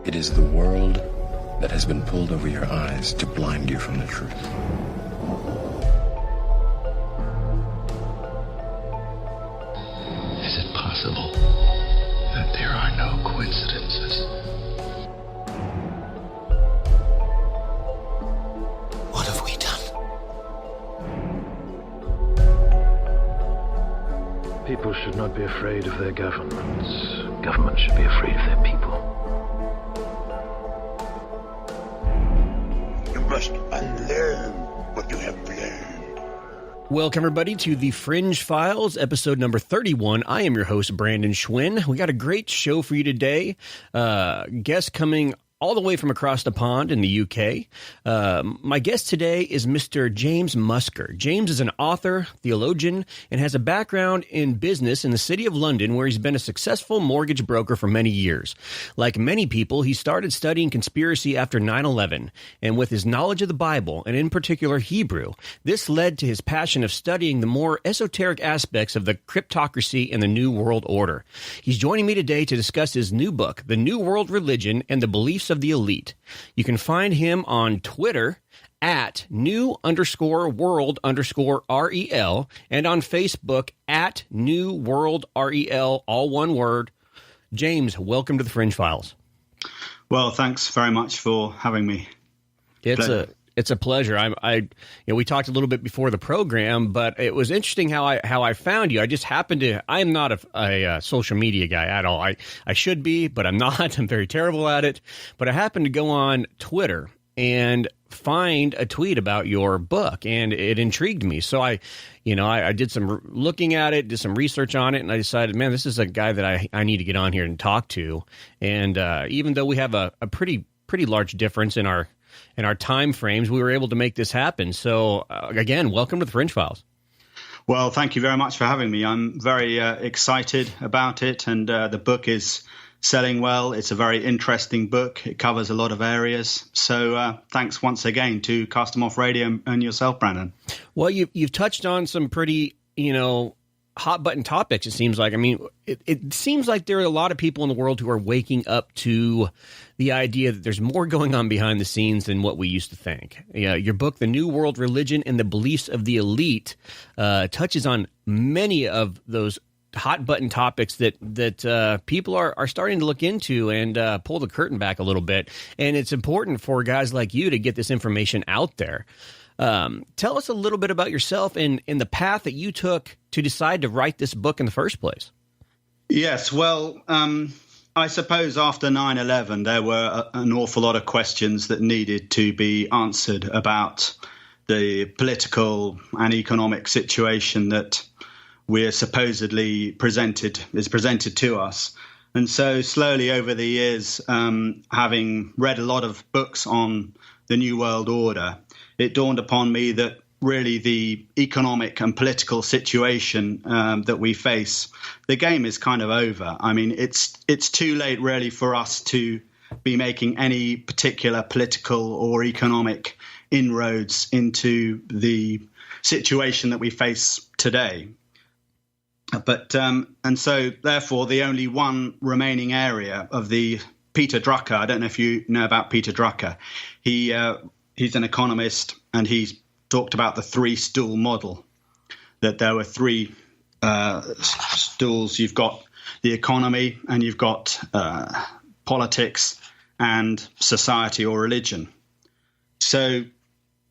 It is the world that has been pulled over your eyes to blind you from the truth. Is it possible that there are no coincidences? What have we done? People should not be afraid of their governments. Governments should be afraid of their people. You must unlearn what you have learned. Welcome, everybody, to the Fringe Files, episode number 31. I am your host, Brandon Schwinn. We got a great show for you today. Guest coming all the way from across the pond in the UK. My guest today is Mr. James Musker. James is an author, theologian, and has a background in business in the city of London, where he's been a successful mortgage broker for many years. Like many people, he started studying conspiracy after 9/11, and with his knowledge of the Bible, and in particular Hebrew, this led to his passion of studying the more esoteric aspects of the cryptocracy and the New World Order. He's joining me today to discuss his new book, The New World Religion and the Beliefs of the Elite. You can find him on Twitter at new_world_REL and on Facebook at New World REL, all one word. James, welcome to the Fringe Files. Well, thanks very much for having me. It's a pleasure. We talked a little bit before the program, but it was interesting how I found you. I just happened to. I am not a social media guy at all. I should be, but I'm not. I'm very terrible at it. But I happened to go on Twitter and find a tweet about your book, and it intrigued me. So I did some looking at it, did some research on it, and I decided, man, this is a guy that I need to get on here and talk to. And even though we have a pretty large difference in our time frames, we were able to make this happen. So, again, welcome to the Fringe Files. Well, thank you very much for having me. I'm very excited about it, and the book is selling well. It's a very interesting book. It covers a lot of areas. So thanks once again to Cast 'em Off Radio and yourself, Brandon. Well, you've touched on some pretty, hot-button topics, it seems like. I mean, it seems like there are a lot of people in the world who are waking up to the idea that there's more going on behind the scenes than what we used to think. Your book, The New World Religion and the Beliefs of the Elite, touches on many of those hot-button topics that people are starting to look into and pull the curtain back a little bit. And it's important for guys like you to get this information out there. Tell us a little bit about yourself and the path that you took to decide to write this book in the first place. Yes, well, I suppose after 9/11, there were an awful lot of questions that needed to be answered about the political and economic situation that we're supposedly is presented to us. And so slowly over the years, having read a lot of books on the New World Order, it dawned upon me that really the economic and political situation that we face, the game is kind of over. I mean, it's too late really for us to be making any particular political or economic inroads into the situation that we face today. But and so therefore the only one remaining area of the Peter Drucker, I don't know if you know about Peter Drucker, he's an economist, and he's talked about the three-stool model, that there were three stools. You've got the economy, and you've got politics and society or religion. So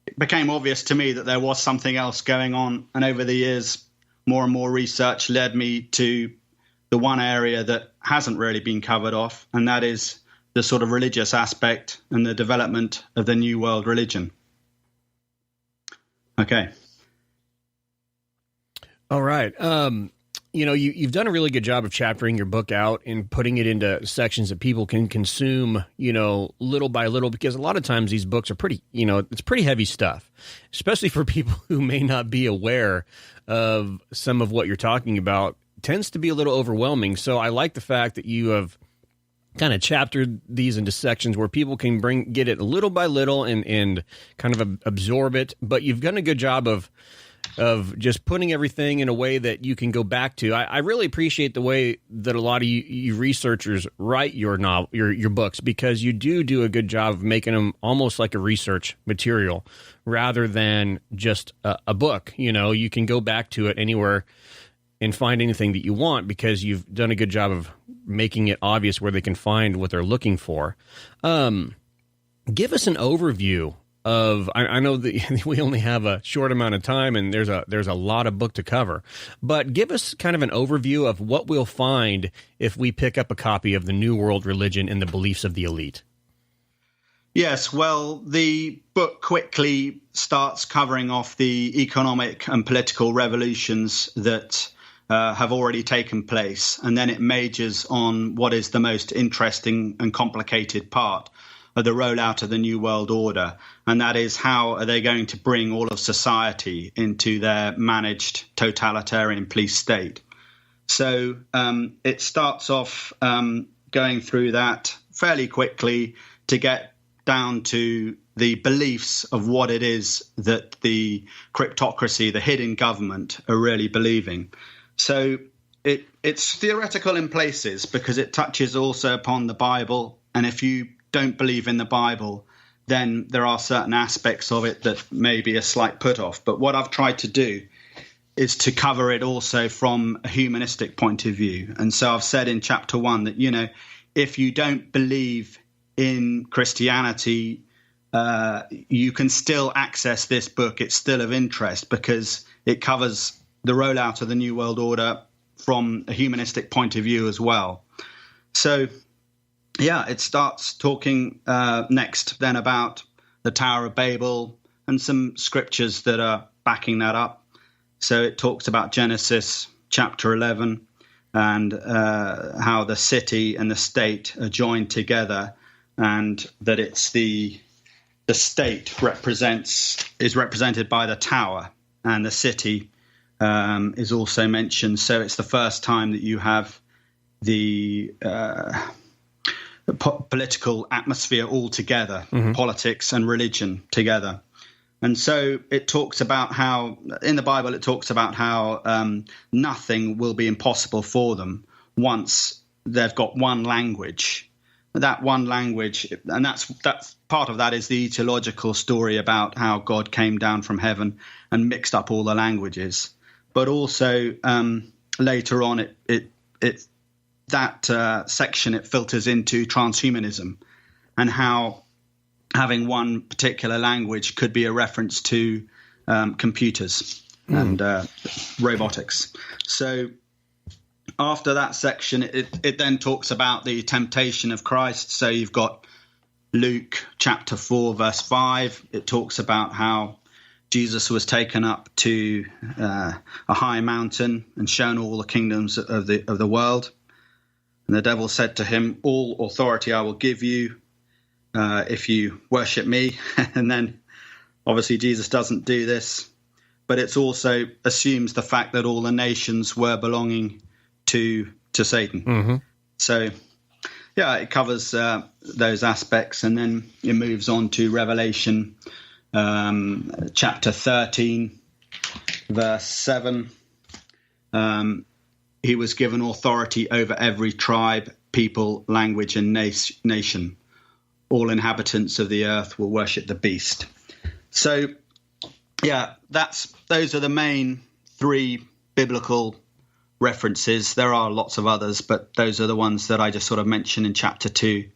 it became obvious to me that there was something else going on, and over the years, more and more research led me to the one area that hasn't really been covered off, and that is the sort of religious aspect and the development of the New World Religion. Okay. All right. You've done a really good job of chaptering your book out and putting it into sections that people can consume, little by little, because a lot of times these books are pretty, it's pretty heavy stuff, especially for people who may not be aware of some of what you're talking about. It tends to be a little overwhelming. So I like the fact that you have kind of chaptered these into sections where people can get it little by little and kind of absorb it. But you've done a good job of of just putting everything in a way that you can go back to. I really appreciate the way that a lot of you researchers write your books, because you do a good job of making them almost like a research material rather than just a book. You know, you can go back to it anywhere and find anything that you want, because you've done a good job of making it obvious where they can find what they're looking for. Give us an overview of, I know that we only have a short amount of time and there's a lot of book to cover, but give us kind of an overview of what we'll find if we pick up a copy of The New World Religion and the Beliefs of the Elite. Yes, well, the book quickly starts covering off the economic and political revolutions that have already taken place, and then it majors on what is the most interesting and complicated part of the rollout of the New World Order, and that is how are they going to bring all of society into their managed totalitarian police state. So it starts off going through that fairly quickly to get down to the beliefs of what it is that the cryptocracy, the hidden government, are really believing. So it's theoretical in places because it touches also upon the Bible, and if you don't believe in the Bible, then there are certain aspects of it that may be a slight put off. But what I've tried to do is to cover it also from a humanistic point of view. And so I've said in chapter 1 that, you know, if you don't believe in Christianity, you can still access this book. It's still of interest because it covers the rollout of the New World Order from a humanistic point of view as well. So yeah, it starts talking next then about the Tower of Babel and some scriptures that are backing that up. So it talks about Genesis chapter 11 and how the city and the state are joined together, and that it's the state is represented by the tower, and the city is also mentioned. So it's the first time that you have the political atmosphere all together, politics and religion together. And so it talks about how, in the Bible, it talks about how nothing will be impossible for them once they've got one language. That one language, and that's part of that is the etiological story about how God came down from heaven and mixed up all the languages. But also later on, that section, it filters into transhumanism and how having one particular language could be a reference to computers and robotics. So after that section, it then talks about the temptation of Christ. So you've got Luke chapter 4, verse 5. It talks about how Jesus was taken up to a high mountain and shown all the kingdoms of the world. And the devil said to him, "All authority I will give you if you worship me." And then obviously Jesus doesn't do this, but it also assumes the fact that all the nations were belonging to Satan. So yeah, it covers those aspects, and then it moves on to Revelation chapter 13, verse 7. He was given authority over every tribe, people, language, and nation. All inhabitants of the earth will worship the beast. So, yeah, those are the main three biblical references. There are lots of others, but those are the ones that I just sort of mentioned in chapter 2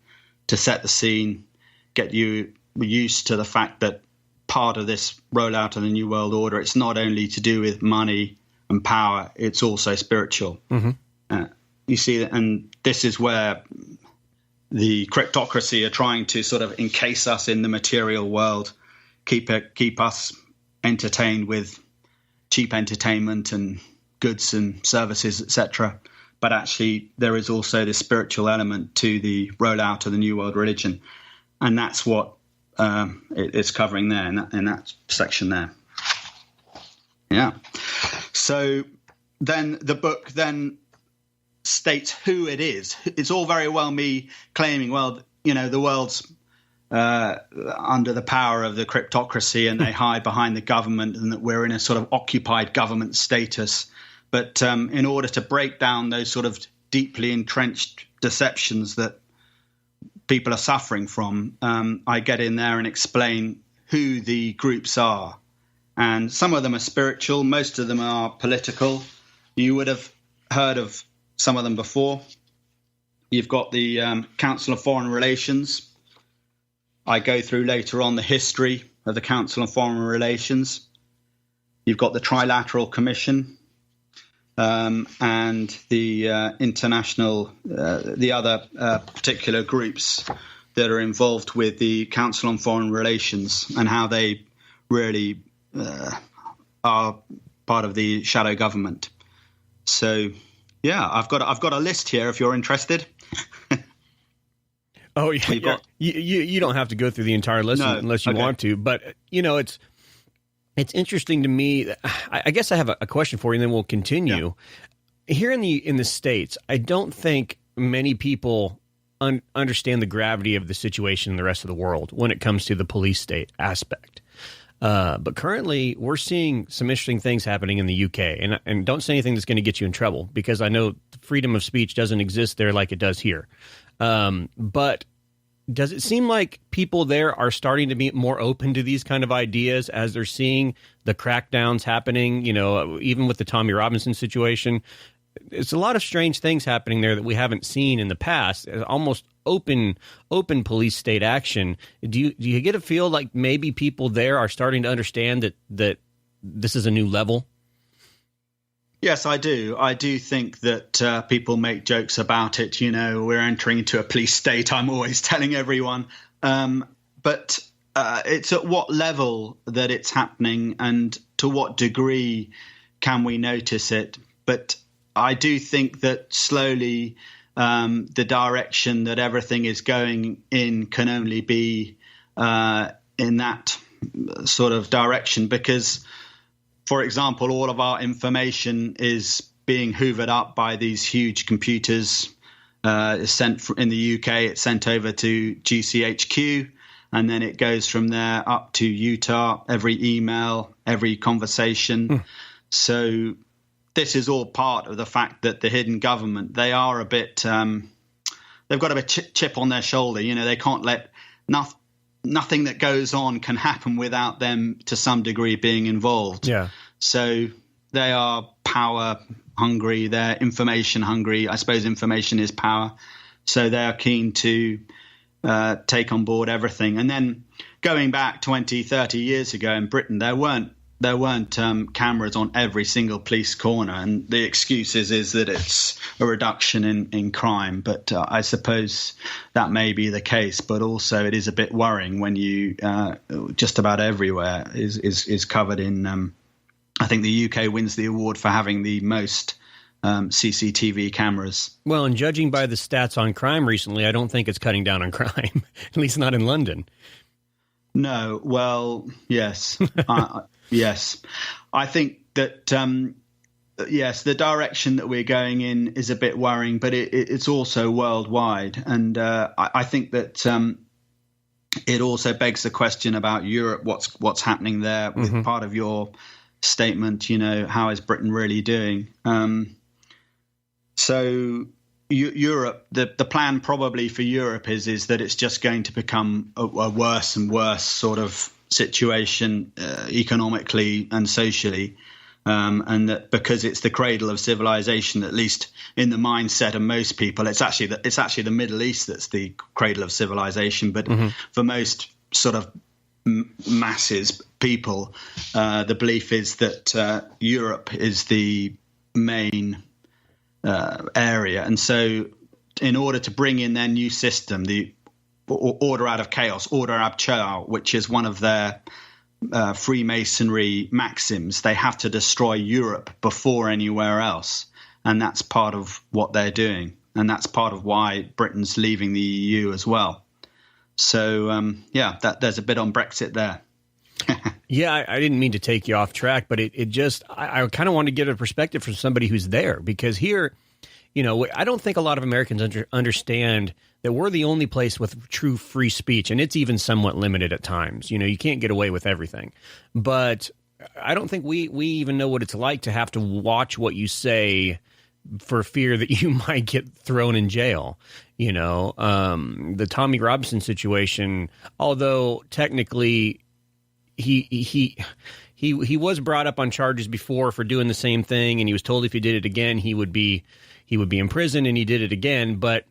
to set the scene, get you used to the fact that part of this rollout of the New World Order, it's not only to do with money and power, it's also spiritual. You see, and this is where the cryptocracy are trying to sort of encase us in the material world, keep us entertained with cheap entertainment and goods and services, etc. But actually, there is also this spiritual element to the rollout of the New World Religion, and that's what it's covering there in that section there. Yeah. So then the book then states who it is. It's all very well me claiming, well, you know, the world's under the power of the cryptocracy, and they hide behind the government, and that we're in a sort of occupied government status. But in order to break down those sort of deeply entrenched deceptions that people are suffering from, I get in there and explain who the groups are. And some of them are spiritual, most of them are political. You would have heard of some of them before. You've got the Council of Foreign Relations. I go through later on the history of the Council on Foreign Relations. You've got the Trilateral Commission and the international, the other particular groups that are involved with the Council on Foreign Relations and how they really are part of the shadow government. So, yeah, I've got a list here if you're interested. Oh, yeah. You don't have to go through the entire list unless you want to. But, it's interesting to me. I guess I have a question for you, and then we'll continue. Yeah. Here in the States, I don't think many people understand the gravity of the situation in the rest of the world when it comes to the police state aspect. But currently, we're seeing some interesting things happening in the UK. And don't say anything that's going to get you in trouble, because I know freedom of speech doesn't exist there like it does here. But does it seem like people there are starting to be more open to these kind of ideas as they're seeing the crackdowns happening, even with the Tommy Robinson situation? It's a lot of strange things happening there that we haven't seen in the past, almost open police state action. Do you get a feel like maybe people there are starting to understand that this is a new level? Yes, I do. I do think that people make jokes about it. We're entering into a police state, I'm always telling everyone. But it's at what level that it's happening, and to what degree can we notice it? But I do think that slowly the direction that everything is going in can only be in that sort of direction, because, for example, all of our information is being hoovered up by these huge computers. It's sent in the UK, it's sent over to GCHQ, and then it goes from there up to Utah, every email, every conversation. So this is all part of the fact that the hidden government, they are a bit, they've got a bit chip on their shoulder. They can't let nothing that goes on can happen without them to some degree being involved. Yeah. So they are power hungry. They're information hungry. I suppose information is power. So they are keen to take on board everything. And then going back 20, 30 years ago in Britain, there weren't cameras on every single police corner, and the excuse is that it's a reduction in crime. But I suppose that may be the case, but also it is a bit worrying when you just about everywhere is covered in. I think the UK wins the award for having the most CCTV cameras. Well, and judging by the stats on crime recently, I don't think it's cutting down on crime, at least not in London. No, well, yes. Yes, I think that, yes, the direction that we're going in is a bit worrying, but it's also worldwide. And I think that it also begs the question about Europe, what's happening there with part of your statement, how is Britain really doing? So Europe, the plan probably for Europe is that it's just going to become a worse and worse sort of situation economically and socially, and that because it's the cradle of civilization, at least in the mindset of most people, it's actually the Middle East that's the cradle of civilization. But for most sort of masses, people, the belief is that Europe is the main area, and so in order to bring in their new system, the order out of chaos, order ab chao, which is one of their Freemasonry maxims, they have to destroy Europe before anywhere else. And that's part of what they're doing. And that's part of why Britain's leaving the EU as well. So, there's a bit on Brexit there. Yeah, I didn't mean to take you off track, but it just, I kind of want to get a perspective from somebody who's there, because here, I don't think a lot of Americans understand that we're the only place with true free speech, and it's even somewhat limited at times. You can't get away with everything. But I don't think we even know what it's like to have to watch what you say for fear that you might get thrown in jail. The Tommy Robinson situation, although technically he was brought up on charges before for doing the same thing, and he was told if he did it again, he would be in prison, and he did it again. But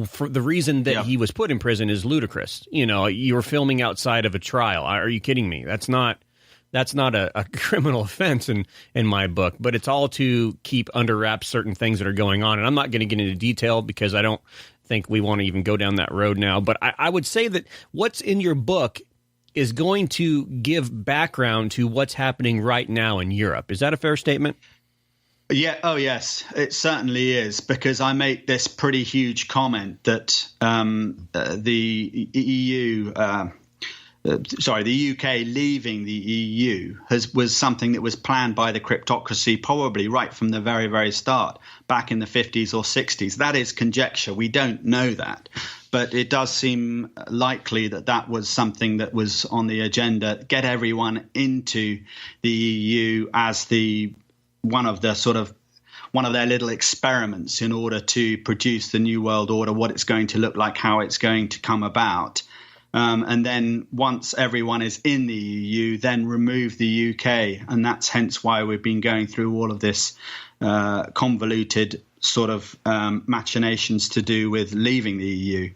for the reason that he was put in prison is ludicrous. You were filming outside of a trial. Are you kidding me? That's not a criminal offense in my book, but it's all to keep under wraps certain things that are going on. And I'm not going to get into detail because I don't think we want to even go down that road now. But I would say that what's in your book is going to give background to what's happening right now in Europe. Is that a fair statement? Yeah. Oh, yes, it certainly is, because I make this pretty huge comment that the EU, the UK leaving the EU was something that was planned by the cryptocracy probably right from the very, very start, back in the 50s or 60s. That is conjecture. We don't know that. But it does seem likely that that was something that was on the agenda, get everyone into the EU as one of their little experiments in order to produce the New World Order, what it's going to look like, how it's going to come about. And then once everyone is in the EU, then remove the UK. And that's hence why we've been going through all of this convoluted sort of machinations to do with leaving the EU.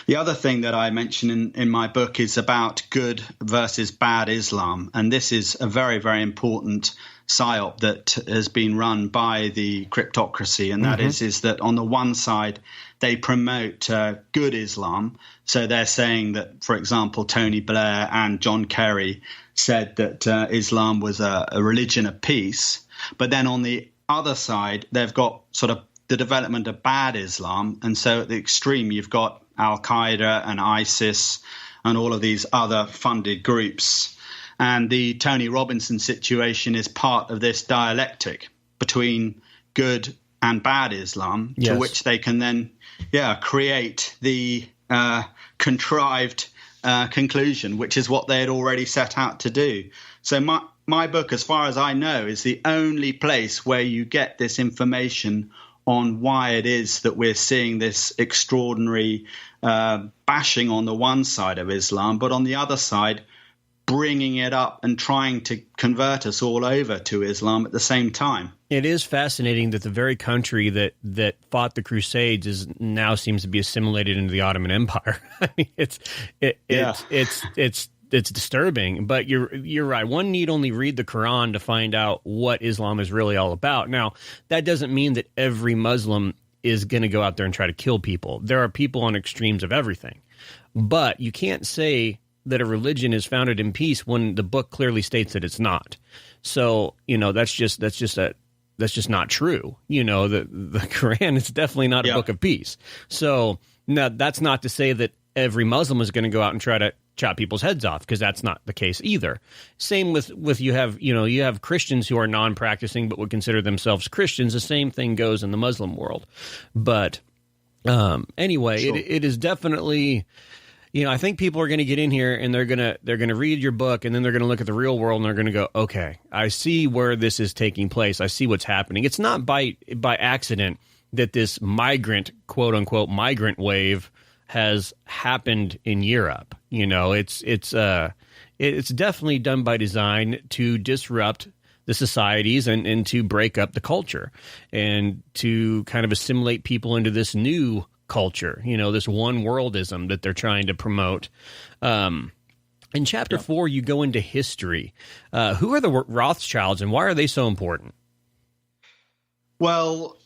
The other thing that I mention in my book is about good versus bad Islam. And this is a very, very important psyop that has been run by the cryptocracy. And that is that on the one side, they promote good Islam. So they're saying that, for example, Tony Blair and John Kerry said that Islam was a religion of peace. But then on the other side, they've got sort of the development of bad Islam. And so at the extreme, you've got Al-Qaeda and ISIS and all of these other funded groups. And the Tony Robinson situation is part of this dialectic between good and bad Islam, to which they can then create the contrived conclusion, which is what they had already set out to do. So my book, as far as I know, is the only place where you get this information on why it is that we're seeing this extraordinary bashing on the one side of Islam, but on the other side, bringing it up and trying to convert us all over to Islam at the same time. It is fascinating that the very country that fought the Crusades now seems to be assimilated into the Ottoman Empire. I mean, it's disturbing, but you're right. One need only read the Quran to find out what Islam is really all about. Now, that doesn't mean that every Muslim is going to go out there and try to kill people. There are people on extremes of everything, but you can't say that a religion is founded in peace when the book clearly states that it's not. So, that's just not true. The Quran is definitely not a book of peace. So now that's not to say that every Muslim is going to go out and try to chop people's heads off, because that's not the case either. Same with you have Christians who are non-practicing but would consider themselves Christians. The same thing goes in the Muslim world. But anyway, sure. It is definitely, I think people are going to get in here and they're going to read your book, and then they're going to look at the real world and they're going to go, okay, I see where this is taking place. I see what's happening. It's not by accident that this migrant, quote unquote, migrant wave has happened in Europe. It's definitely done by design to disrupt the societies and to break up the culture and to kind of assimilate people into this new culture, this one worldism that they're trying to promote. In chapter 4, you go into history. Who are the Rothschilds and why are they so important? Well,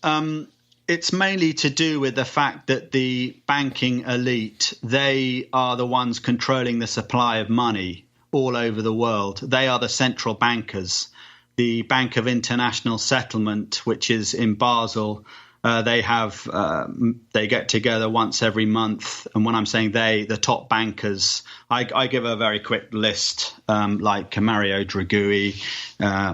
it's mainly to do with the fact that the banking elite, they are the ones controlling the supply of money all over the world. They are the central bankers. The Bank of International Settlement, which is in Basel, they get together once every month. And when I'm saying the top bankers, I give a very quick list, like Mario Draghi,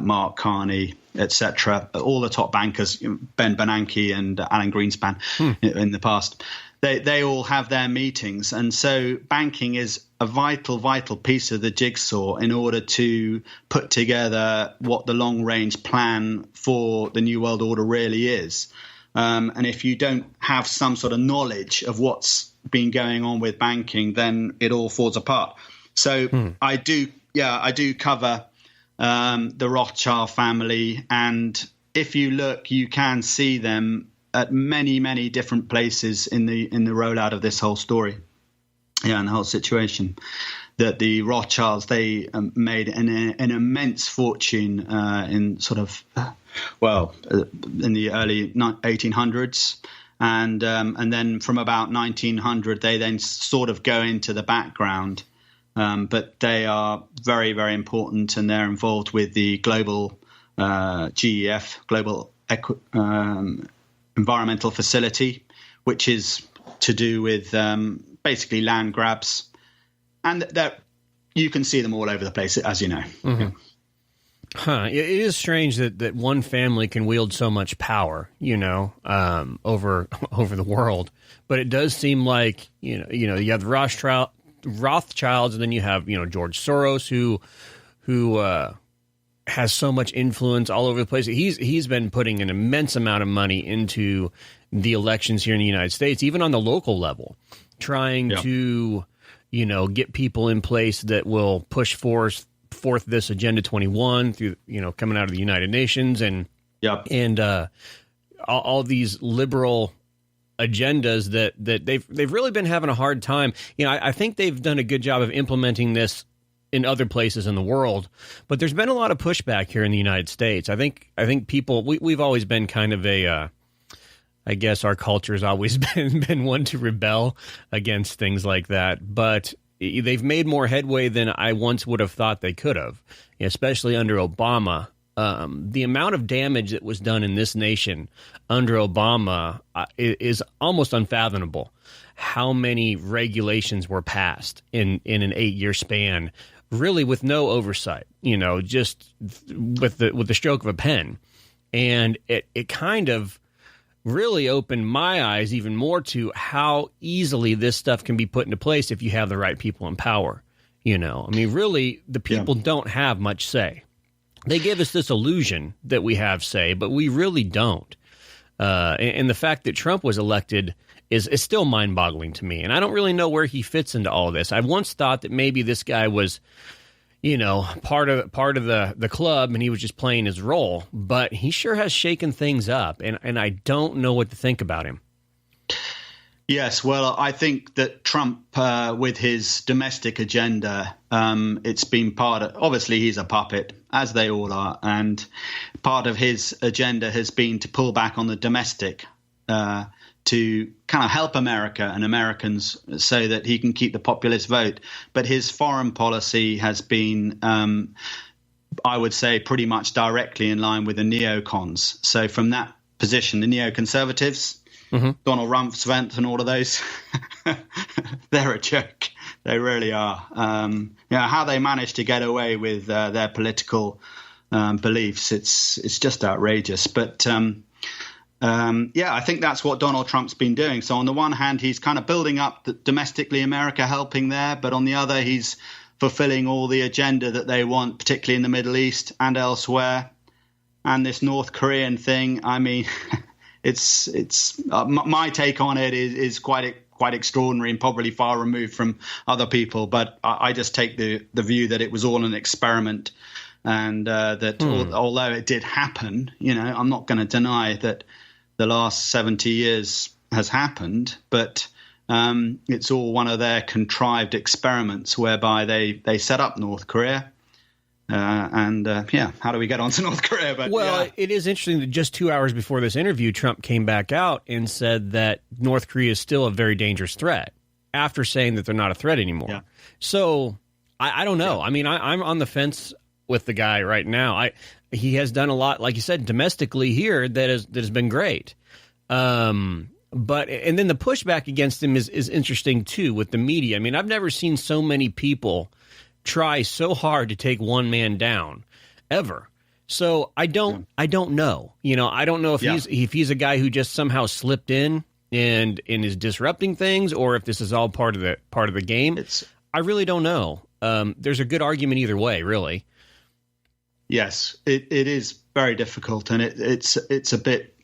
Mark Carney, etc. All the top bankers, Ben Bernanke and Alan Greenspan in the past, they all have their meetings. And so banking is a vital piece of the jigsaw in order to put together what the long-range plan for the New World Order really is. And if you don't have some sort of knowledge of what's been going on with banking, then it all falls apart. So I do cover the Rothschild family, and if you look, you can see them at many different places in the rollout of this whole story, and the whole situation. That the Rothschilds, they made an immense fortune in sort of in the early 1800s, and then from about 1900 they then sort of go into the background. But they are very, very important, and they're involved with the global GEF, Global Environmental Facility, which is to do with basically land grabs. And you can see them all over the place, as you know. Mm-hmm. Huh. It is strange that one family can wield so much power, over the world. But it does seem like, you have the Rothschilds, and then you have George Soros, who has so much influence all over the place. He's been putting an immense amount of money into the elections here in the United States, even on the local level, trying to get people in place that will push forth this Agenda 21 through coming out of the United Nations and all these liberal agendas that they've really been having a hard time. I think they've done a good job of implementing this in other places in the world, but there's been a lot of pushback here in the United States. I think people, we've always been kind of I guess our culture's always been one to rebel against things like that, but they've made more headway than I once would have thought they could have, especially under Obama. The amount of damage that was done in this nation under Obama is almost unfathomable. How many regulations were passed in an 8-year span, really with no oversight, just with the stroke of a pen. And it kind of really opened my eyes even more to how easily this stuff can be put into place if you have the right people in power. Really, the people don't have much say. They give us this illusion that we have say, but we really don't. And the fact that Trump was elected is still mind-boggling to me. And I don't really know where he fits into all of this. I once thought that maybe this guy was, part of the club and he was just playing his role. But he sure has shaken things up, and I don't know what to think about him. Yes, well, I think that Trump, with his domestic agenda, it's been part of, obviously he's a puppet, as they all are, and part of his agenda has been to pull back on the domestic, to kind of help America and Americans so that he can keep the populist vote. But his foreign policy has been, I would say, pretty much directly in line with the neocons. So from that position, the neoconservatives, Donald Rumsfeld and all of those, they're a joke. They really are. How they managed to get away with their political beliefs, it's just outrageous. But I think that's what Donald Trump's been doing. So on the one hand, he's kind of building up domestically America, helping there. But on the other, he's fulfilling all the agenda that they want, particularly in the Middle East and elsewhere. And this North Korean thing, I mean, it's my take on it is quite extraordinary and probably far removed from other people. But I just take the view that it was all an experiment, and that although it did happen, I'm not going to deny that the last 70 years has happened, but it's all one of their contrived experiments whereby they set up North Korea. How do we get on to North Korea? But it is interesting that just 2 hours before this interview, Trump came back out and said that North Korea is still a very dangerous threat after saying that they're not a threat anymore. Yeah. So I don't know. Yeah. I mean, I'm on the fence with the guy right now. He has done a lot, like you said, domestically here that has been great. But then the pushback against him is interesting too with the media. I mean, I've never seen so many people try so hard to take one man down ever. So I don't know. You know, I don't know if he's a guy who just somehow slipped in and is disrupting things, or if this is all part of the game. I really don't know. There's a good argument either way, really. Yes, it is very difficult, and it's a bit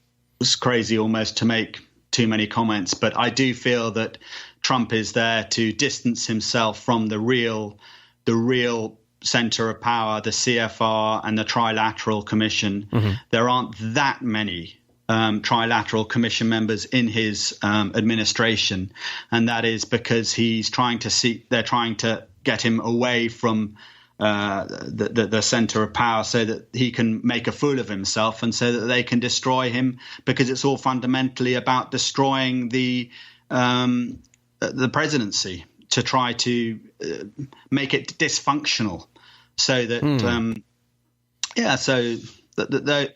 crazy almost to make too many comments. But I do feel that Trump is there to distance himself from the real center of power, the CFR and the Trilateral Commission. Mm-hmm. There aren't that many Trilateral Commission members in his administration, and that is because they're trying to get him away from the center of power so that he can make a fool of himself, and so that they can destroy him, because it's all fundamentally about destroying the presidency, to try to make it dysfunctional, so that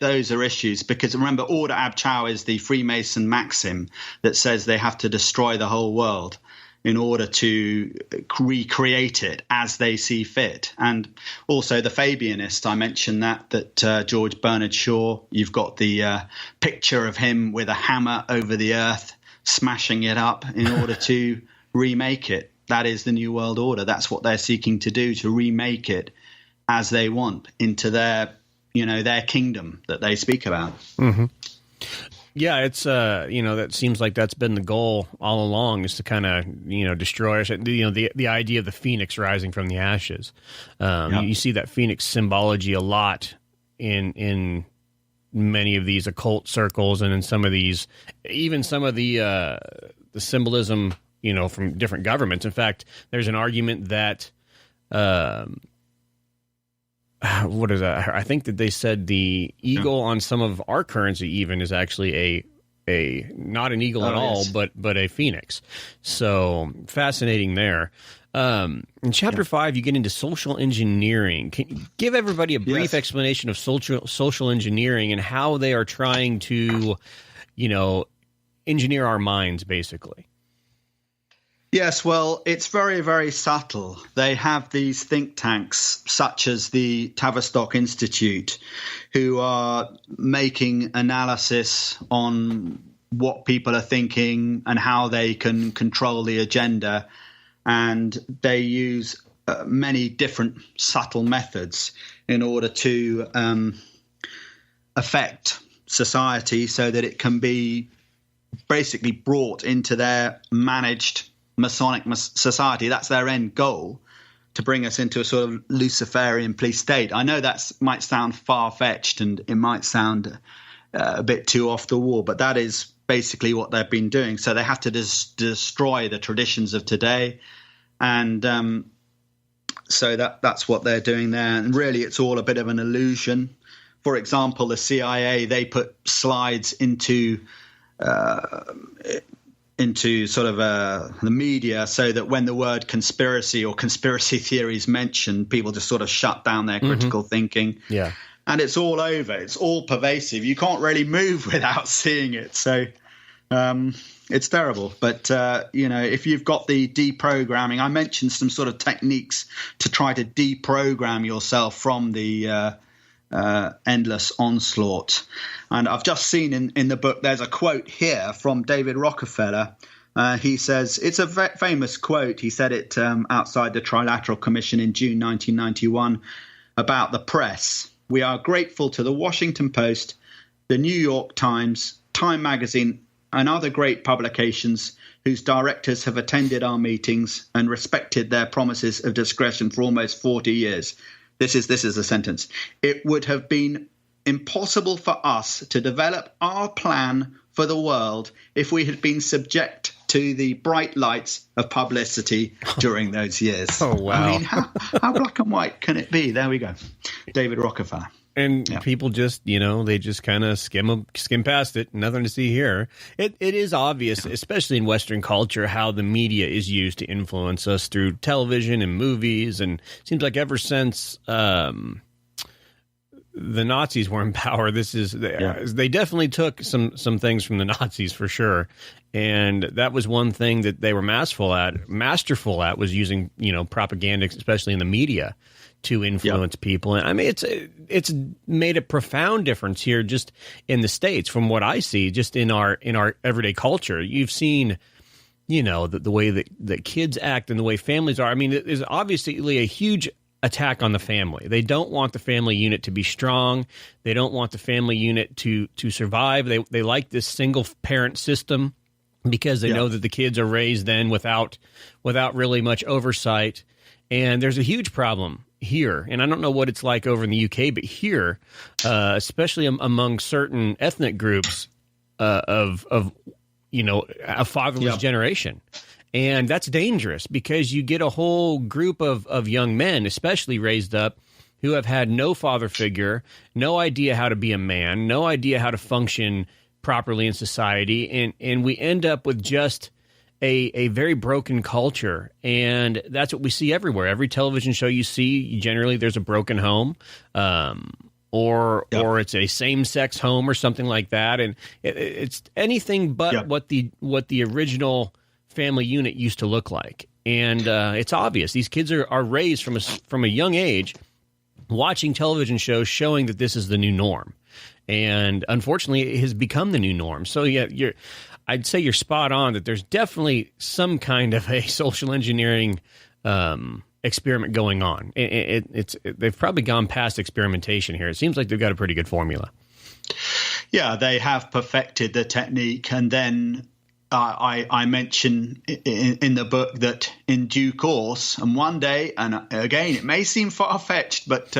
those are issues. Because remember, Order ab Chao is the Freemason maxim that says they have to destroy the whole world in order to recreate it as they see fit. And also the Fabianist, I mentioned that George Bernard Shaw, you've got the picture of him with a hammer over the earth, smashing it up in order to remake it. That is the New World Order. That's what they're seeking to do, to remake it as they want into their kingdom that they speak about. Mm-hmm. Yeah, it's that seems like that's been the goal all along, is to kind of destroy us. The idea of the phoenix rising from the ashes. You see that phoenix symbology a lot in many of these occult circles, and in some of these, even some of the symbolism from different governments. In fact, there's an argument that what is that? I think that they said the eagle on some of our currency even is actually a not an eagle at all, but a phoenix. So fascinating there. In chapter 5, you get into social engineering. Can you give everybody a brief explanation of social engineering and how they are trying to, engineer our minds, basically? Yes, well, it's very, very subtle. They have these think tanks, such as the Tavistock Institute, who are making analysis on what people are thinking and how they can control the agenda. And they use many different subtle methods in order to affect society so that it can be basically brought into their managed Masonic society. That's their end goal, to bring us into a sort of Luciferian police state. I know that might sound far-fetched, and it might sound a bit too off the wall, but that is basically what they've been doing. So they have to destroy the traditions of today, and so that's what they're doing there. And really, it's all a bit of an illusion. For example, the CIA, they put slides into sort of the media, so that when the word conspiracy or conspiracy theory is mentioned, people just sort of shut down their critical thinking. Yeah. And it's all over. It's all pervasive. You can't really move without seeing it. So it's terrible. But, if you've got the deprogramming, I mentioned some sort of techniques to try to deprogram yourself from the endless onslaught. And I've just seen in the book, there's a quote here from David Rockefeller. He says, it's a famous quote. He said it outside the Trilateral Commission in June 1991 about the press. We are grateful to the Washington Post, the New York Times, Time Magazine, and other great publications whose directors have attended our meetings and respected their promises of discretion for almost 40 years. This is a sentence. It would have been impossible for us to develop our plan for the world if we had been subject to the bright lights of publicity during those years. Oh, wow. I mean, how black and white can it be? There we go. David Rockefeller. And people just, they just kind of skim past it. Nothing to see here. It is obvious, especially in Western culture, how the media is used to influence us through television and movies. And it seems like ever since the Nazis were in power, they definitely took some things from the Nazis for sure. And that was one thing that they were masterful at was using, propaganda, especially in the media, to influence people. And I mean, it's made a profound difference here just in the States from what I see, just in our everyday culture. You've seen, the way that kids act and the way families are. I mean, there's obviously a huge attack on the family. They don't want the family unit to be strong. They don't want the family unit to survive. They like this single parent system because they know that the kids are raised then without really much oversight. And there's a huge problem here. And I don't know what it's like over in the UK, but here, especially among certain ethnic groups of a fatherless generation. And that's dangerous because you get a whole group of young men, especially raised up, who have had no father figure, no idea how to be a man, no idea how to function properly in society. And we end up with just a very broken culture. And that's what we see everywhere. Every television show you see, generally there's a broken home. Or it's a same-sex home or something like that, and it's anything but what the original family unit used to look like. And it's obvious these kids are raised from a young age watching television shows showing that this is the new norm, and unfortunately, it has become the new norm. So I'd say you're spot on that there's definitely some kind of a social engineering experiment going on. They've probably gone past experimentation here. It seems like they've got a pretty good formula. Yeah, they have perfected the technique. And then I mention in the book that in due course, and one day, and again, it may seem far-fetched, but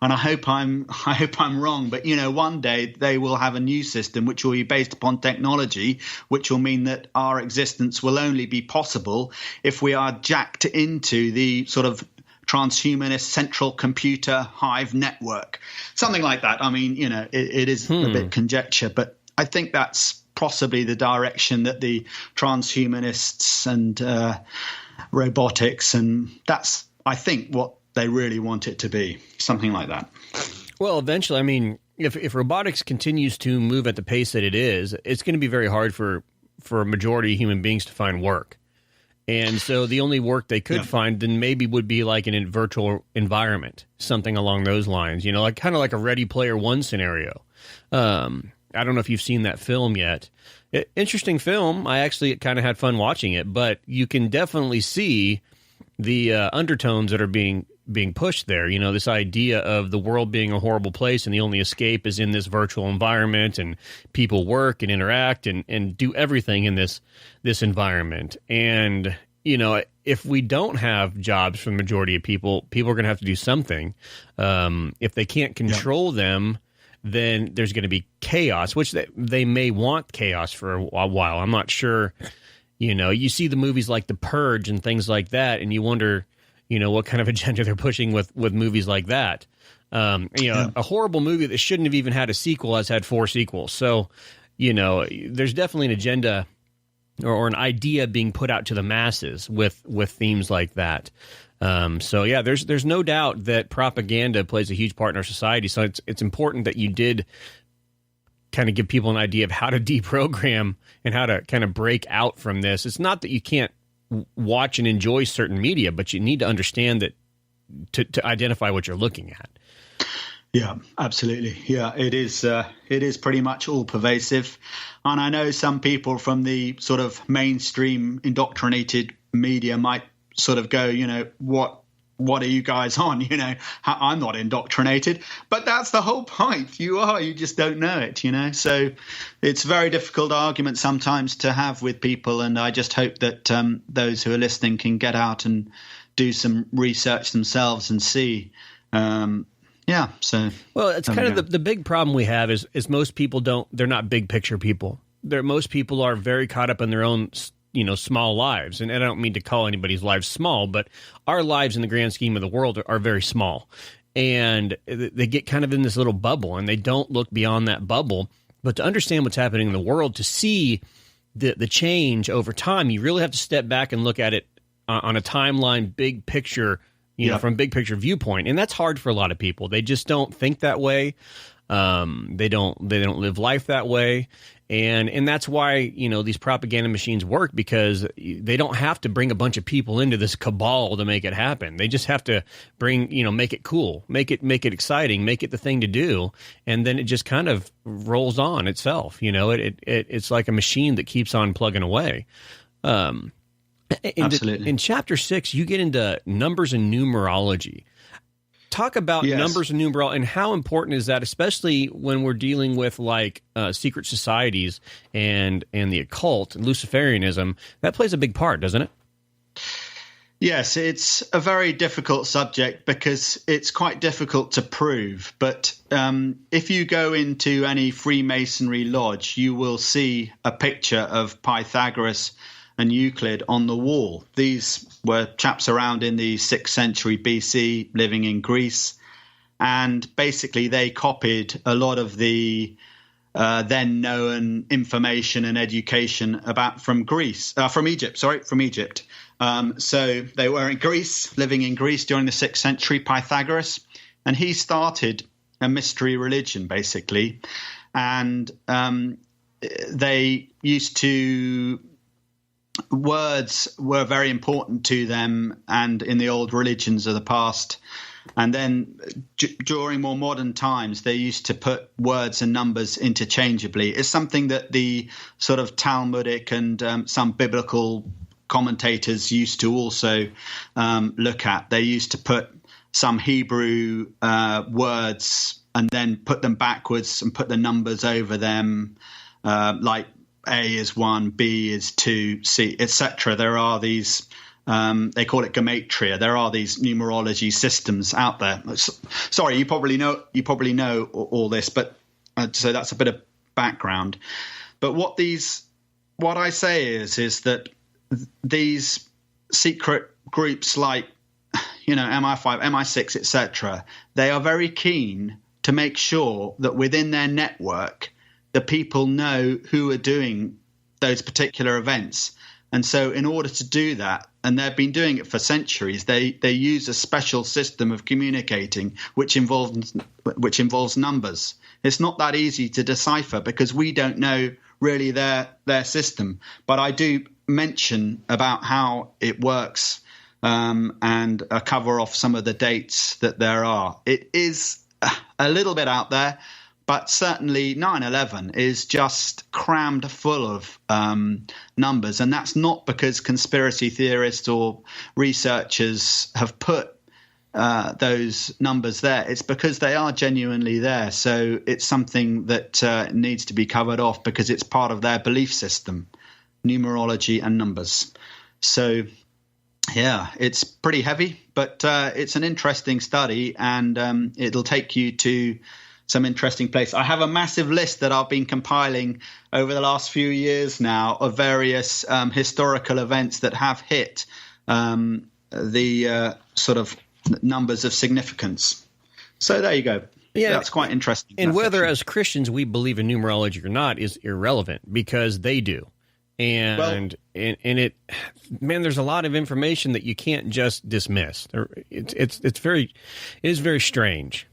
and I hope I'm wrong, but one day they will have a new system which will be based upon technology, which will mean that our existence will only be possible if we are jacked into the sort of transhumanist central computer hive network, something like that. I mean, it is a bit conjecture, but I think that's possibly the direction that the transhumanists and robotics, and that's, I think, what they really want it to be, something like that. Well, eventually, I mean, if robotics continues to move at the pace that it is, it's going to be very hard for a majority of human beings to find work. And so the only work they could find then maybe would be like in a virtual environment, something along those lines, like kind of like a Ready Player One scenario. I don't know if you've seen that film yet. Interesting film. I actually kind of had fun watching it, but you can definitely see the undertones that are being pushed there. This idea of the world being a horrible place and the only escape is in this virtual environment, and people work and interact and do everything in this environment. And, if we don't have jobs for the majority of people are going to have to do something. If they can't control them, then there's going to be chaos, which they may want chaos for a while. I'm not sure. You see the movies like The Purge and things like that, and you wonder, what kind of agenda they're pushing with movies like that. A horrible movie that shouldn't have even had a sequel has had 4 sequels. So, there's definitely an agenda or an idea being put out to the masses with themes like that. There's no doubt that propaganda plays a huge part in our society. So it's important that you did kind of give people an idea of how to deprogram and how to kind of break out from this. It's not that you can't watch and enjoy certain media, but you need to understand that to identify what you're looking at. Yeah, absolutely. Yeah, it is pretty much all pervasive. And I know some people from the sort of mainstream indoctrinated media might sort of go, what are you guys on? I'm not indoctrinated, but that's the whole point. You just don't know it, So it's a very difficult argument sometimes to have with people. And I just hope that those who are listening can get out and do some research themselves and see. Well, it's kind of the big problem we have is most people they're not big picture people. Most people are very caught up in their own small lives. And I don't mean to call anybody's lives small, but our lives in the grand scheme of the world are very small. And they get kind of in this little bubble, and they don't look beyond that bubble. But to understand what's happening in the world, to see the change over time, you really have to step back and look at it on a timeline, big picture you know, from a big picture viewpoint. And that's hard for a lot of people. They just don't think that way. They don't live life that way. And that's why, you know, these propaganda machines work, because they don't have to bring a bunch of people into this cabal to make it happen. They just have to make it cool, make it exciting, make it the thing to do. And then it just kind of rolls on itself. You know, it's like a machine that keeps on plugging away. Absolutely. In chapter 6, you get into numbers and numerology. Talk about numbers and numerology, and how important is that, especially when we're dealing with like secret societies and the occult and Luciferianism. That plays a big part, doesn't it? Yes, it's a very difficult subject because it's quite difficult to prove. But if you go into any Freemasonry lodge, you will see a picture of Pythagoras and Euclid on the wall. These were chaps around in the 6th century BC living in Greece. And basically they copied a lot of the then known information and education from Egypt. So they were in Greece, living in Greece during the 6th century, Pythagoras. And he started a mystery religion, basically. And they used to... words were very important to them, and in the old religions of the past. And then during more modern times, they used to put words and numbers interchangeably. It's something that the sort of Talmudic and some biblical commentators used to also look at. They used to put some Hebrew words and then put them backwards and put the numbers over them, like A is 1, B is 2, C, etc. There are these, they call it gematria. There are these numerology systems out there. Sorry, you probably know all this, but so that's a bit of background. But what I say is that these secret groups like, you know, MI5, MI6, etc., they are very keen to make sure that within their network, the people know who are doing those particular events. And so in order to do that, and they've been doing it for centuries, they use a special system of communicating which involves numbers. It's not that easy to decipher because we don't know really their system. But I do mention about how it works and cover off some of the dates that there are. It is a little bit out there, but certainly 9/11 is just crammed full of numbers. And that's not because conspiracy theorists or researchers have put those numbers there. It's because they are genuinely there. So it's something that needs to be covered off because it's part of their belief system, numerology and numbers. So, yeah, it's pretty heavy, but it's an interesting study, and it'll take you to some interesting place. I have a massive list that I've been compiling over the last few years now of various historical events that have hit the sort of numbers of significance. So there you go. Yeah, that's quite interesting. And whether as Christians we believe in numerology or not is irrelevant because they do. And there's a lot of information that you can't just dismiss. It is very strange.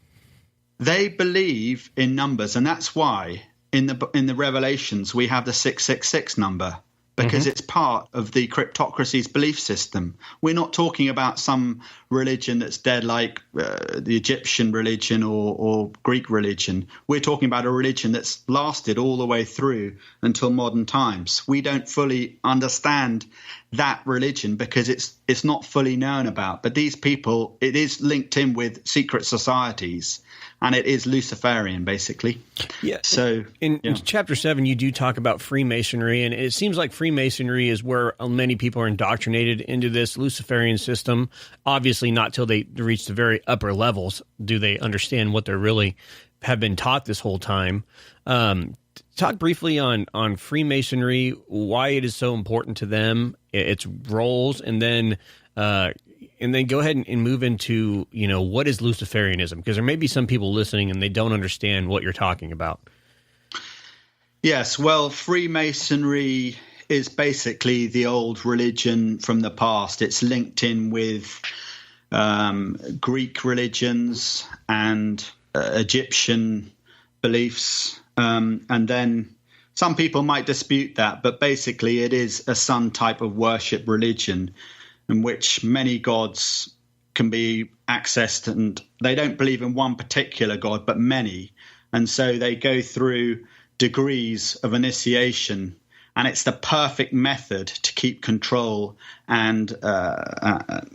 They believe in numbers, and that's why in the Revelations we have the 666 number, because it's part of the cryptocracy's belief system. We're not talking about some religion that's dead like the Egyptian religion or Greek religion. We're talking about a religion that's lasted all the way through until modern times. We don't fully understand that religion because it's not fully known about. But these people, it is linked in with secret societies. And it is Luciferian, basically. Yeah. So in Chapter 7, you do talk about Freemasonry, and it seems like Freemasonry is where many people are indoctrinated into this Luciferian system. Obviously, not till they reach the very upper levels do they understand what they really have been taught this whole time. Talk briefly on Freemasonry, why it is so important to them, its roles, and then go ahead and move into, what is Luciferianism? Because there may be some people listening and they don't understand what you're talking about. Yes, well, Freemasonry is basically the old religion from the past. It's linked in with Greek religions and Egyptian beliefs. And then some people might dispute that, but basically it is a sun type of worship religion in which many gods can be accessed, and they don't believe in one particular god, but many. And so they go through degrees of initiation, and it's the perfect method to keep control and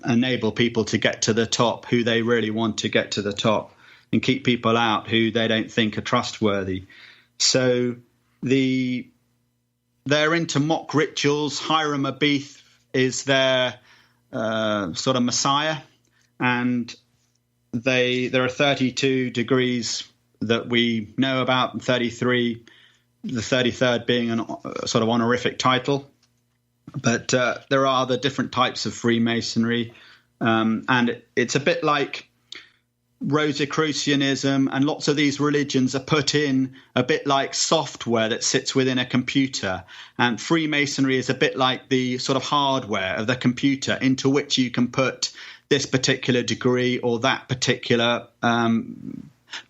enable people to get to the top who they really want to get to the top, and keep people out who they don't think are trustworthy. So they're into mock rituals. Hiram Abith is their sort of messiah, and there are 32 degrees that we know about, and 33, the 33rd being a sort of honorific title. But there are the different types of Freemasonry, and it's a bit like Rosicrucianism, and lots of these religions are put in a bit like software that sits within a computer, and Freemasonry is a bit like the sort of hardware of the computer into which you can put this particular degree or that particular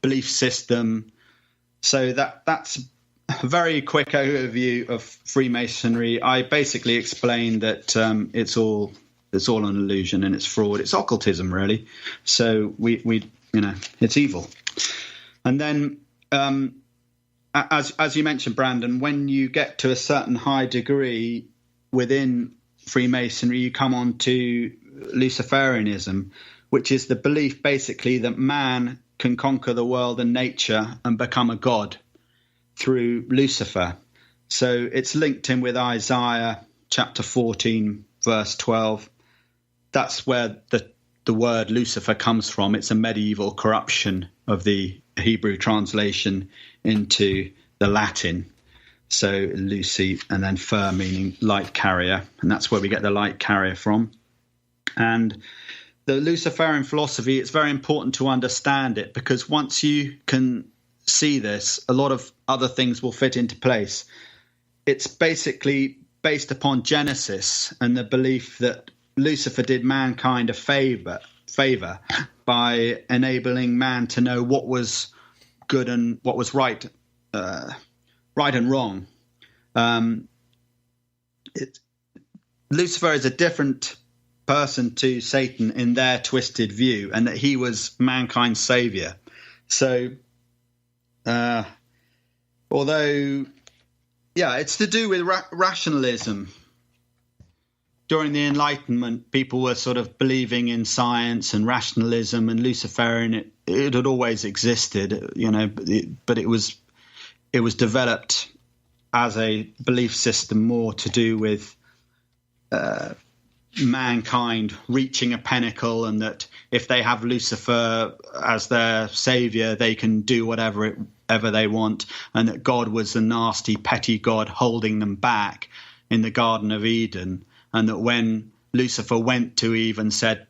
belief system. So that's a very quick overview of Freemasonry. I basically explained that it's all an illusion and it's fraud. It's occultism, really. So we it's evil. And then as you mentioned, Brandon, when you get to a certain high degree within Freemasonry, you come on to Luciferianism, which is the belief basically that man can conquer the world and nature and become a god through Lucifer. So it's linked in with Isaiah chapter 14, verse 12. That's where the word Lucifer comes from. It's a medieval corruption of the Hebrew translation into the Latin. So Lucy and then fer meaning light carrier. And that's where we get the light carrier from. And the Luciferian philosophy, it's very important to understand it, because once you can see this, a lot of other things will fit into place. It's basically based upon Genesis and the belief that Lucifer did mankind a favor by enabling man to know what was good and what was right and wrong. Lucifer is a different person to Satan in their twisted view, and that he was mankind's savior. So although it's to do with rationalism. During the Enlightenment, people were sort of believing in science and rationalism, and Luciferian, it had always existed, but it was developed as a belief system more to do with mankind reaching a pinnacle, and that if they have Lucifer as their savior, they can do whatever they want, and that God was a nasty, petty God holding them back in the Garden of Eden. And that when Lucifer went to Eve and said,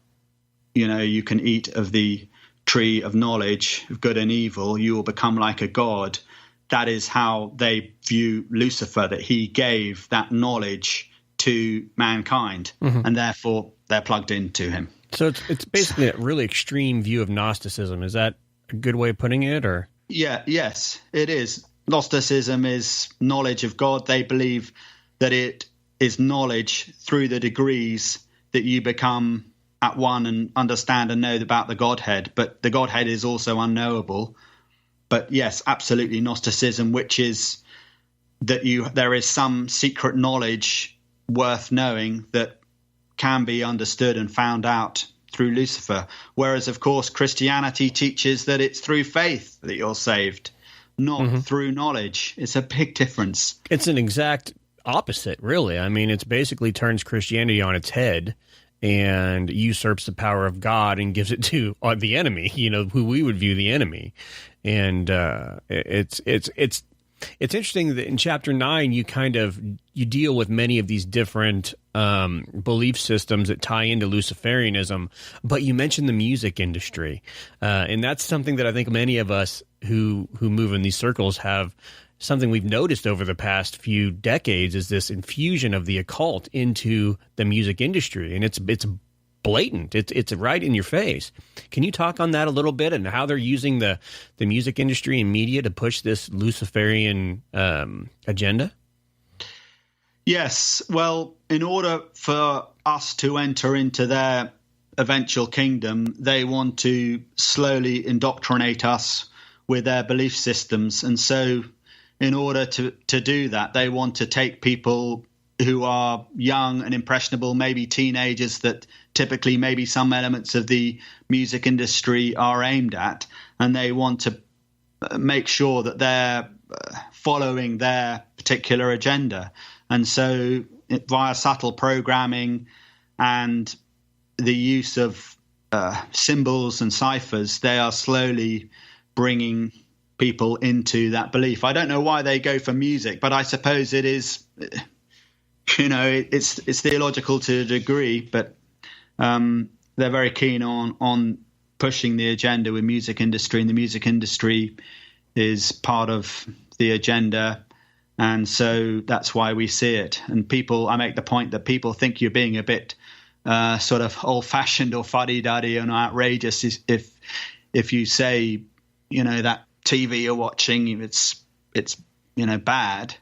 you can eat of the tree of knowledge of good and evil, you will become like a god. That is how they view Lucifer, that he gave that knowledge to mankind, and therefore they're plugged into him. So it's basically a really extreme view of Gnosticism. Is that a good way of putting it? Or yes, it is. Gnosticism is knowledge of God. They believe that it is knowledge through the degrees that you become at one and understand and know about the Godhead. But the Godhead is also unknowable. But yes, absolutely Gnosticism, which is that there is some secret knowledge worth knowing that can be understood and found out through Lucifer. Whereas, of course, Christianity teaches that it's through faith that you're saved, not through knowledge. It's a big difference. It's an exact opposite, really. I mean, it's basically turns Christianity on its head and usurps the power of God and gives it to the enemy, who we would view the enemy. And it's interesting that in chapter 9 you deal with many of these different belief systems that tie into Luciferianism, but you mentioned the music industry, and that's something that I think many of us who move in these circles have. Something we've noticed over the past few decades is this infusion of the occult into the music industry, and it's blatant. It's right in your face. Can you talk on that a little bit and how they're using the music industry and media to push this Luciferian agenda? Yes. Well, in order for us to enter into their eventual kingdom, they want to slowly indoctrinate us with their belief systems. And so in order to do that, they want to take people who are young and impressionable, maybe teenagers that typically maybe some elements of the music industry are aimed at, and they want to make sure that they're following their particular agenda. And so via subtle programming and the use of symbols and ciphers, they are slowly bringing people into that belief. I don't know why they go for music, but I suppose it is, it's theological to a degree, but they're very keen on pushing the agenda with music industry, and the music industry is part of the agenda. And so that's why we see it. And I make the point that people think you're being a bit sort of old-fashioned or fuddy-duddy and outrageous if you say, that TV you're watching, it's bad.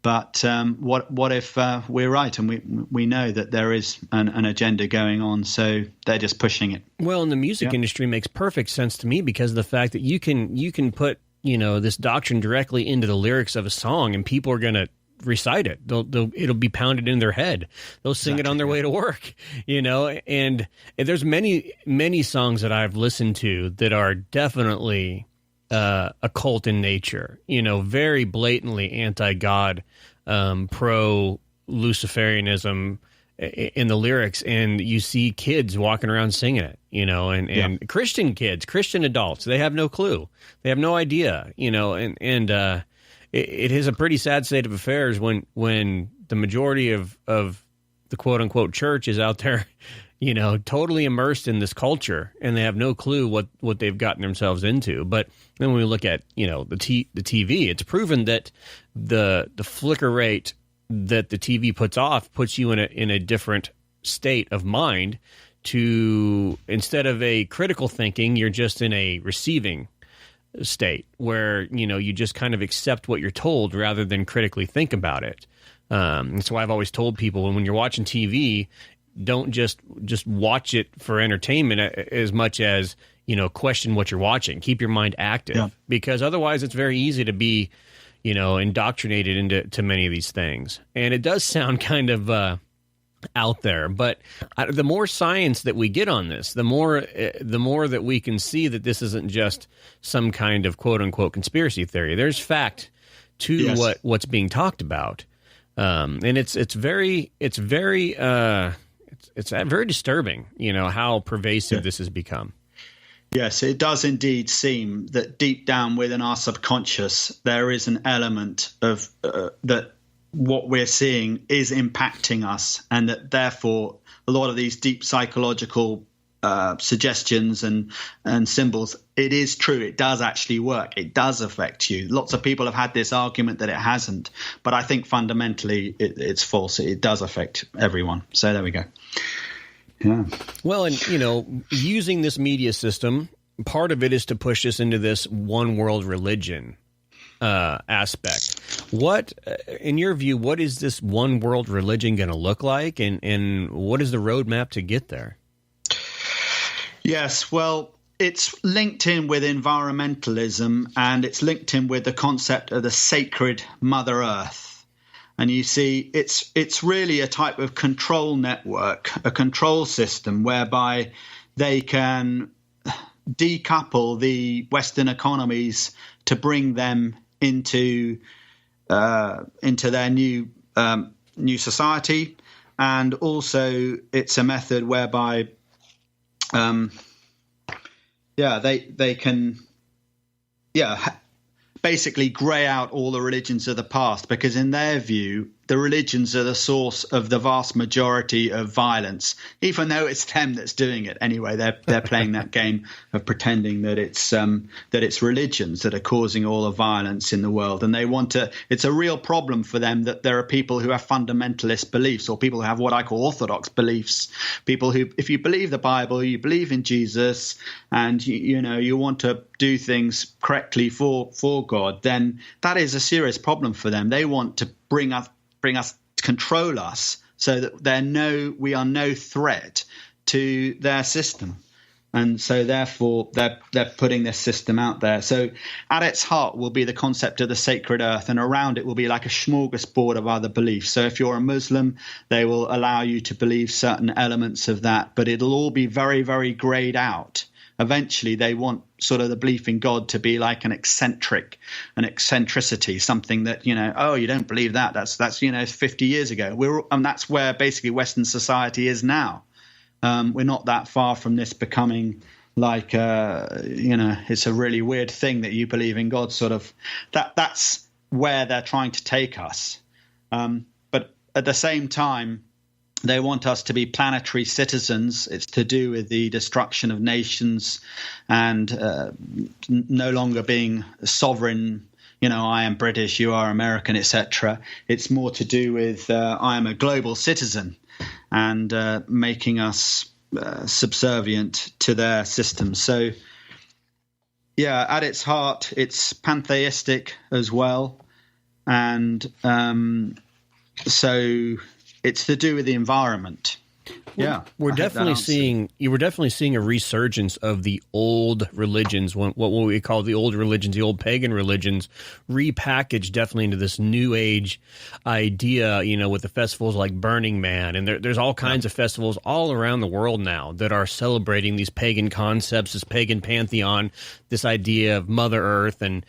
But what if we're right and we know that there is an agenda going on, so they're just pushing it. Well, and the music industry makes perfect sense to me because of the fact that you can put this doctrine directly into the lyrics of a song, and people are going to recite it. It'll be pounded in their head. They'll sing it on their way to work, and there's many songs that I've listened to that are definitely occult in nature, very blatantly anti-God, pro-Luciferianism in the lyrics, and you see kids walking around singing it, and Christian kids, Christian adults, they have no clue. They have no idea, and it is a pretty sad state of affairs when the majority of the quote-unquote church is out there, totally immersed in this culture, and they have no clue what they've gotten themselves into. But then when we look at, the TV, it's proven that the flicker rate that the TV puts you in a different state of mind to, instead of a critical thinking, you're just in a receiving state where, you just kind of accept what you're told rather than critically think about it. That's why I've always told people when you're watching TV, don't just watch it for entertainment as much as, question what you're watching. Keep your mind active, because otherwise it's very easy to be, indoctrinated into many of these things. And it does sound kind of out there, but the more science that we get on this, the more that we can see that this isn't just some kind of quote unquote conspiracy theory. There's fact to what's being talked about, and it's very disturbing, how pervasive this has become. Yes, it does indeed seem that deep down within our subconscious, there is an element of that what we're seeing is impacting us, and that therefore a lot of these deep psychological suggestions and symbols, it is true. It does actually work. It does affect you. Lots of people have had this argument that it hasn't, but I think fundamentally it's false. It does affect everyone. So there we go. Yeah. Well, and, using this media system, part of it is to push us into this one world religion aspect. What, in your view, what is this one world religion going to look like, and what is the roadmap to get there? Yes, well, it's linked in with environmentalism, and it's linked in with the concept of the sacred Mother Earth. And you see, it's really a type of control network, a control system whereby they can decouple the Western economies to bring them into their new society, and also it's a method whereby they can basically grey out all the religions of the past, because in their view, the religions are the source of the vast majority of violence, even though it's them that's doing it anyway. They're playing that game of pretending that it's religions that are causing all the violence in the world, and they want to. It's a real problem for them that there are people who have fundamentalist beliefs, or people who have what I call orthodox beliefs. People who, if you believe the Bible, you believe in Jesus, and you want to do things correctly for God, then that is a serious problem for them. They want to bring us, control us, so that we are no threat to their system. And so therefore they're putting this system out there. So at its heart will be the concept of the sacred earth, and around it will be like a smorgasbord of other beliefs. So if you're a Muslim, they will allow you to believe certain elements of that, but it'll all be very, very grayed out. Eventually, they want sort of the belief in God to be like an eccentricity, something that, you don't believe that. That's 50 years ago. And that's where basically Western society is now. We're not that far from this becoming like, it's a really weird thing that you believe in God, sort of. That's where they're trying to take us. But at the same time, they want us to be planetary citizens. It's to do with the destruction of nations and no longer being sovereign. I am British, you are American, etc. It's more to do with I am a global citizen, and making us subservient to their system. So, yeah, at its heart, it's pantheistic as well. And so it's to do with the environment. Yeah, we're definitely seeing a resurgence of the old religions, what we call the old religions, the old pagan religions, repackaged definitely into this new age idea, with the festivals like Burning Man. And there's all kinds of festivals all around the world now that are celebrating these pagan concepts, this pagan pantheon, this idea of Mother Earth, and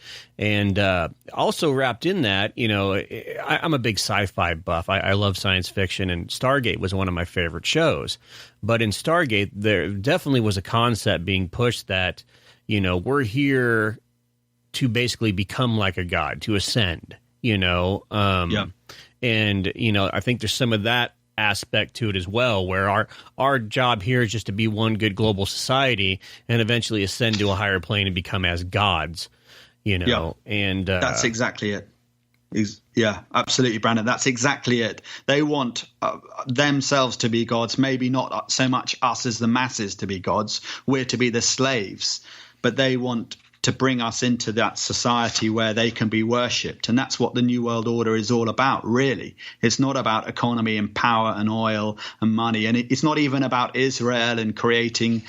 also wrapped in that, I'm a big sci-fi buff. I love science fiction, and Stargate was one of my favorite shows. But in Stargate, there definitely was a concept being pushed that, we're here to basically become like a god, to ascend, And, I think there's some of that aspect to it as well, where our job here is just to be one good global society and eventually ascend to a higher plane and become as gods. And that's exactly it. Yeah, absolutely, Brandon. That's exactly it. They want themselves to be gods, maybe not so much us as the masses to be gods. We're to be the slaves, but they want to bring us into that society where they can be worshipped. And that's what the New World Order is all about, really. It's not about economy and power and oil and money. And it's not even about Israel and creating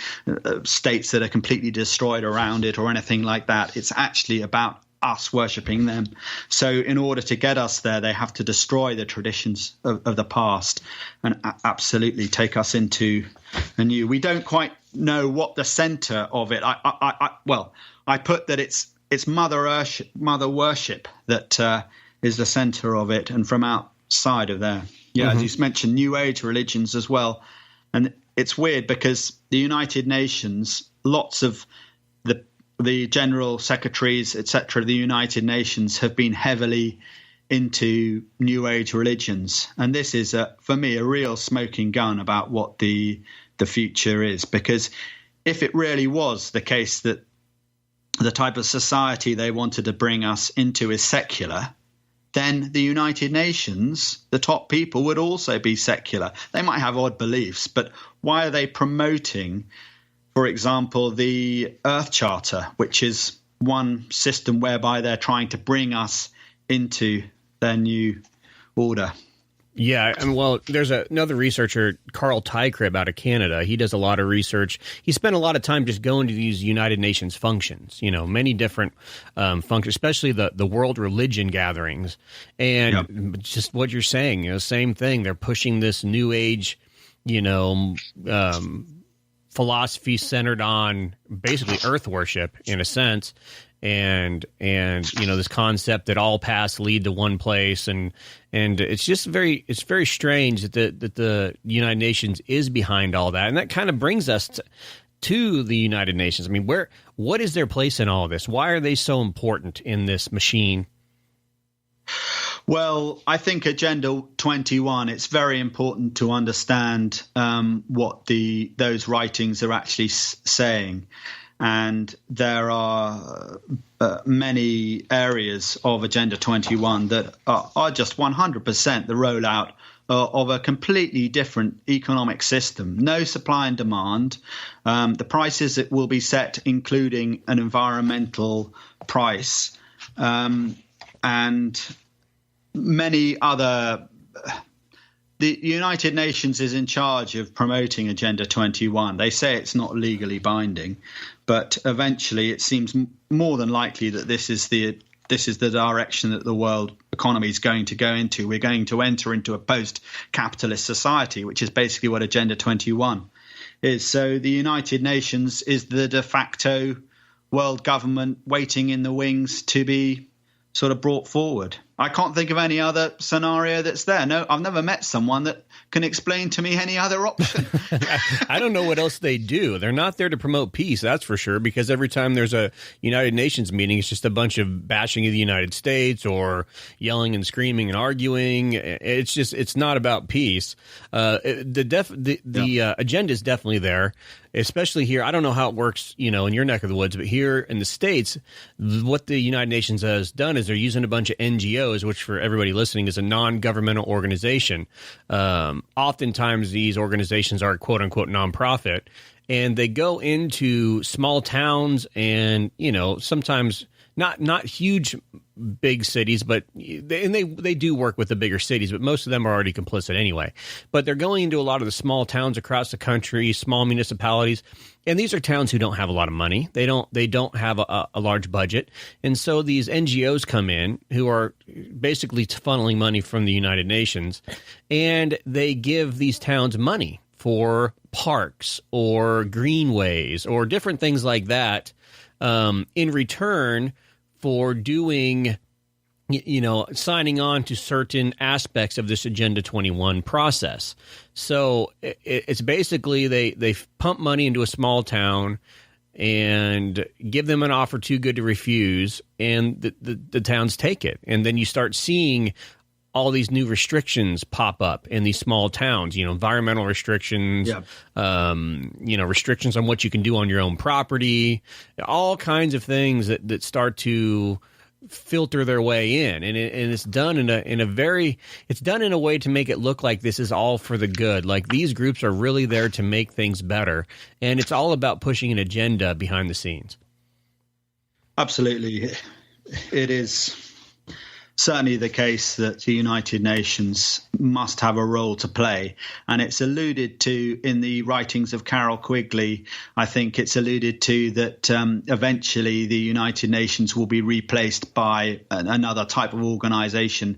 states that are completely destroyed around it or anything like that. It's actually about us worshipping them. So in order to get us there, they have to destroy the traditions of the past and absolutely take us into a new. We don't quite know what the center of it. I put that it's mother worship that is the center of it, and from outside of there. Yeah, as you mentioned, New Age religions as well. And it's weird because the United Nations, lots of the general secretaries, etc., of the United Nations have been heavily into New Age religions. And this is, for me, a real smoking gun about what the future is. Because if it really was the case that the type of society they wanted to bring us into is secular, then the United Nations, the top people, would also be secular. They might have odd beliefs, but why are they promoting, for example, the Earth Charter, which is one system whereby they're trying to bring us into their new order? Yeah, there's another researcher, Carl Tykrib, out of Canada. He does a lot of research. He spent a lot of time just going to these United Nations functions, many different functions, especially the world religion gatherings. And just what you're saying, same thing. They're pushing this new age, philosophy centered on basically earth worship in a sense. And this concept that all paths lead to one place, and it's just very strange that the United Nations is behind all that, and that kind of brings us to the United Nations. I mean, what is their place in all of this? Why are they so important in this machine? Well, I think Agenda 21, it's very important to understand what those writings are actually saying. And there are many areas of Agenda 21 that are just 100% the rollout of a completely different economic system. No supply and demand. The prices that will be set, including an environmental price, and many other. The United Nations is in charge of promoting Agenda 21. They say it's not legally binding, but eventually it seems more than likely that this is the direction that the world economy is going to go into. We're going to enter into a post-capitalist society, which is basically what Agenda 21 is. So the United Nations is the de facto world government waiting in the wings to be sort of brought forward. I can't think of any other scenario that's there. No, I've never met someone that can explain to me any other option. I don't know what else they do. They're not there to promote peace, that's for sure, because every time there's a United Nations meeting, it's just a bunch of bashing of the United States or yelling and screaming and arguing. It's not about peace. The agenda is definitely there, especially here. I don't know how it works, in your neck of the woods, but here in the States, what the United Nations has done is they're using a bunch of NGOs, which for everybody listening is a non-governmental organization. Oftentimes these organizations are quote unquote nonprofit, and they go into small towns and, sometimes not huge big cities, but they do work with the bigger cities, but most of them are already complicit anyway. But they're going into a lot of the small towns across the country, small municipalities, and these are towns who don't have a lot of money. They don't have a large budget, and so these NGOs come in who are basically funneling money from the United Nations, and they give these towns money for parks or greenways or different things like that in return for doing, signing on to certain aspects of this Agenda 21 process. So it's basically they pump money into a small town and give them an offer too good to refuse, and the towns take it. And then you start seeing all these new restrictions pop up in these small towns, environmental restrictions, restrictions on what you can do on your own property, all kinds of things that start to filter their way in. And it's done in a way to make it look like this is all for the good. Like these groups are really there to make things better. And it's all about pushing an agenda behind the scenes. Absolutely. It is certainly the case that the United Nations must have a role to play. And it's alluded to in the writings of Carol Quigley. I think it's alluded to that eventually the United Nations will be replaced by another type of organization,